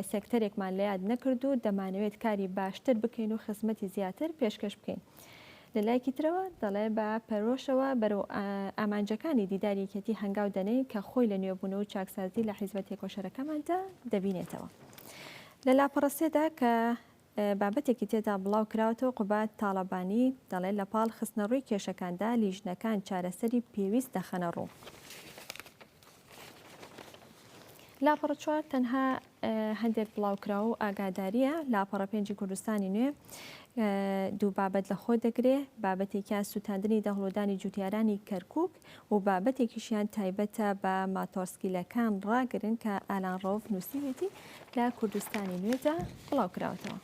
Speaker 1: سێکتەرێکمان لە یاد نەکرد و دەمانەوێت کاری باشتر بکەین و خزمەتی زیاتر پێشکەش بکەین. لە لایەکی ترەوە دەڵێ بە پەرۆشەوە بەرەو ئامانجەکانی دیداری یەکێتی هەنگاو دەنێن کە خۆی لە نوێبوونەوە و چاکسازی لە حیزبە تێکۆشەرەکەماندا دەبینێتەوە. لە لاپەڕە سێدا کە بابەتێکی تێدا بڵاو کراوەتەوە قوبات تاڵەبانی دەڵێت لە پاڵ خستنەڕووی کێشەکاندا لیژنەکان چارەسەری پێویست دەخەنە ڕوو. لاپەڕە چوار تەنها هەندێک بڵاوکراوە و ئاگاداریە. لاپەڕە پێنجی کوردستانی نوێ دوو بابەت لە خۆ دەگرێ، بابەتێکیان سوتاندنی دەهڵودانی جوتیارانی کەرکووک و بابەتێکیشیان تایبەتە بە ماتۆرسکیلەکان ڕاگرن کە ئالان ڕۆڤ نووسیوێتی لە کوردستانی نوێدا بڵاوکراوەتەوە.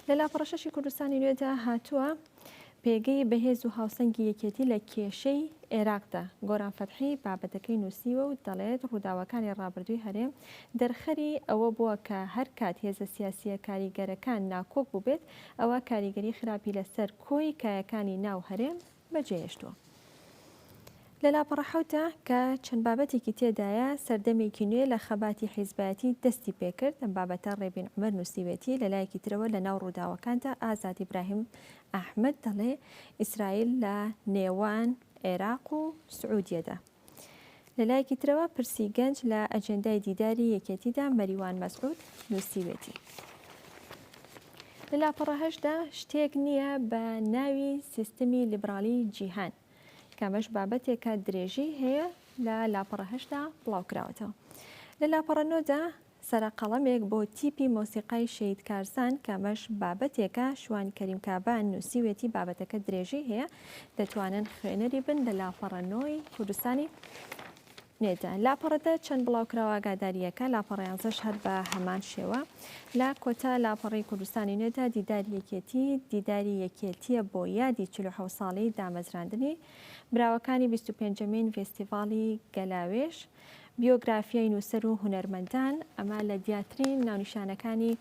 Speaker 1: لە لاپەڕە شەشی کوردستانی نوێدا هاتووە پێگەی بەهێز و هاوسەنگی یەکێتی لە کێشەی عێراقدا. گۆران فەتحی بابەتەکەی نووسیوە و دەڵێت ڕووداوەکانی ڕابردووی هەرێم دەرخەری ئەوە بووە کە هەر کات هێزە سیاسیە کاریگەرەکان ناکۆک بووبێت ئەوە کاریگەری خراپی لەسەر کۆی کایەکانی ناو هەرێم بەجێهێشتووە. لە لاپەڕە حەوتە کە چەند بابەتێکی تێدایە سەردەمێکی نوێ لە خەباتی حیزبەتی دەستی پێکرد. ئەم بابەتە ڕێبین عومەر نووسیوێتی لە لایەکی ترەوە لە ناو ڕووداوەکاندا ئازاد ئیبراهیم ئەحمەد دەڵێ ئیسرائیل لە نێوان عێراق و سعودیەدا. لە لایەکی ترەوە پرسی گەنج لە ئەجێندای دیداری یەکێتیدا مەریوان مەسعود نووسیوێتی. لە لاپەڕە هەشدا شتێک نییە بە ناوی سیستەمی لیبرالی جیهان کامەش بابەتێکە درێژی هەیە لە لاپەڕە هەشدا بڵاوکراوەتەوە. لە لاپەڕە نۆدا سەرقەڵەمێک بۆ تیپی مۆسیقای شەید کارزان کامەش بابەتێکە شوان کەریم کابان نووسیوێتی بابەتەکە درێژی هەیە دەتوانن خوێنەری بن لە لاپەڕە نۆی کوردستانی نێدا. لاپەڕەدا چەند بڵاوکراوە ئاگاداریەکە لاپەڕە 11 هەر بە هەمان شێوە. لە کۆتا لاپەڕی کوردستانی نێدا دیداری یەکێتیە بۆ یادی 47 ساڵی دامەزراندنی براوەکانی 25مین فێستیڤاڵی گەلاوێش، بیۆگرافیای نووسەر و هونەرمەندان. ئەمە لە دیاترین ناونیشانەکانی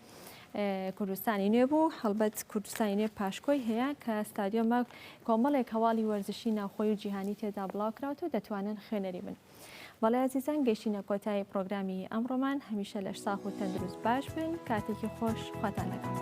Speaker 1: کوردستانی نوێ بوو. هەڵبەت کوردستانی نوێ پاشکۆی هەیە کە ستادیۆمە کۆمەڵێک هەواڵی وەرزشی ناوخۆی و جیهانی تێدا بڵاوکراوەوە و دەتوانن خوێنەری بن. بەڵێ عزیزان گەیشتینە کۆتایی پرۆگرامی ئەمڕۆمان. هەمیشە لەش ساخ و تەندروست باش بن. کاتێکی خۆش خواتان لەگەڵ.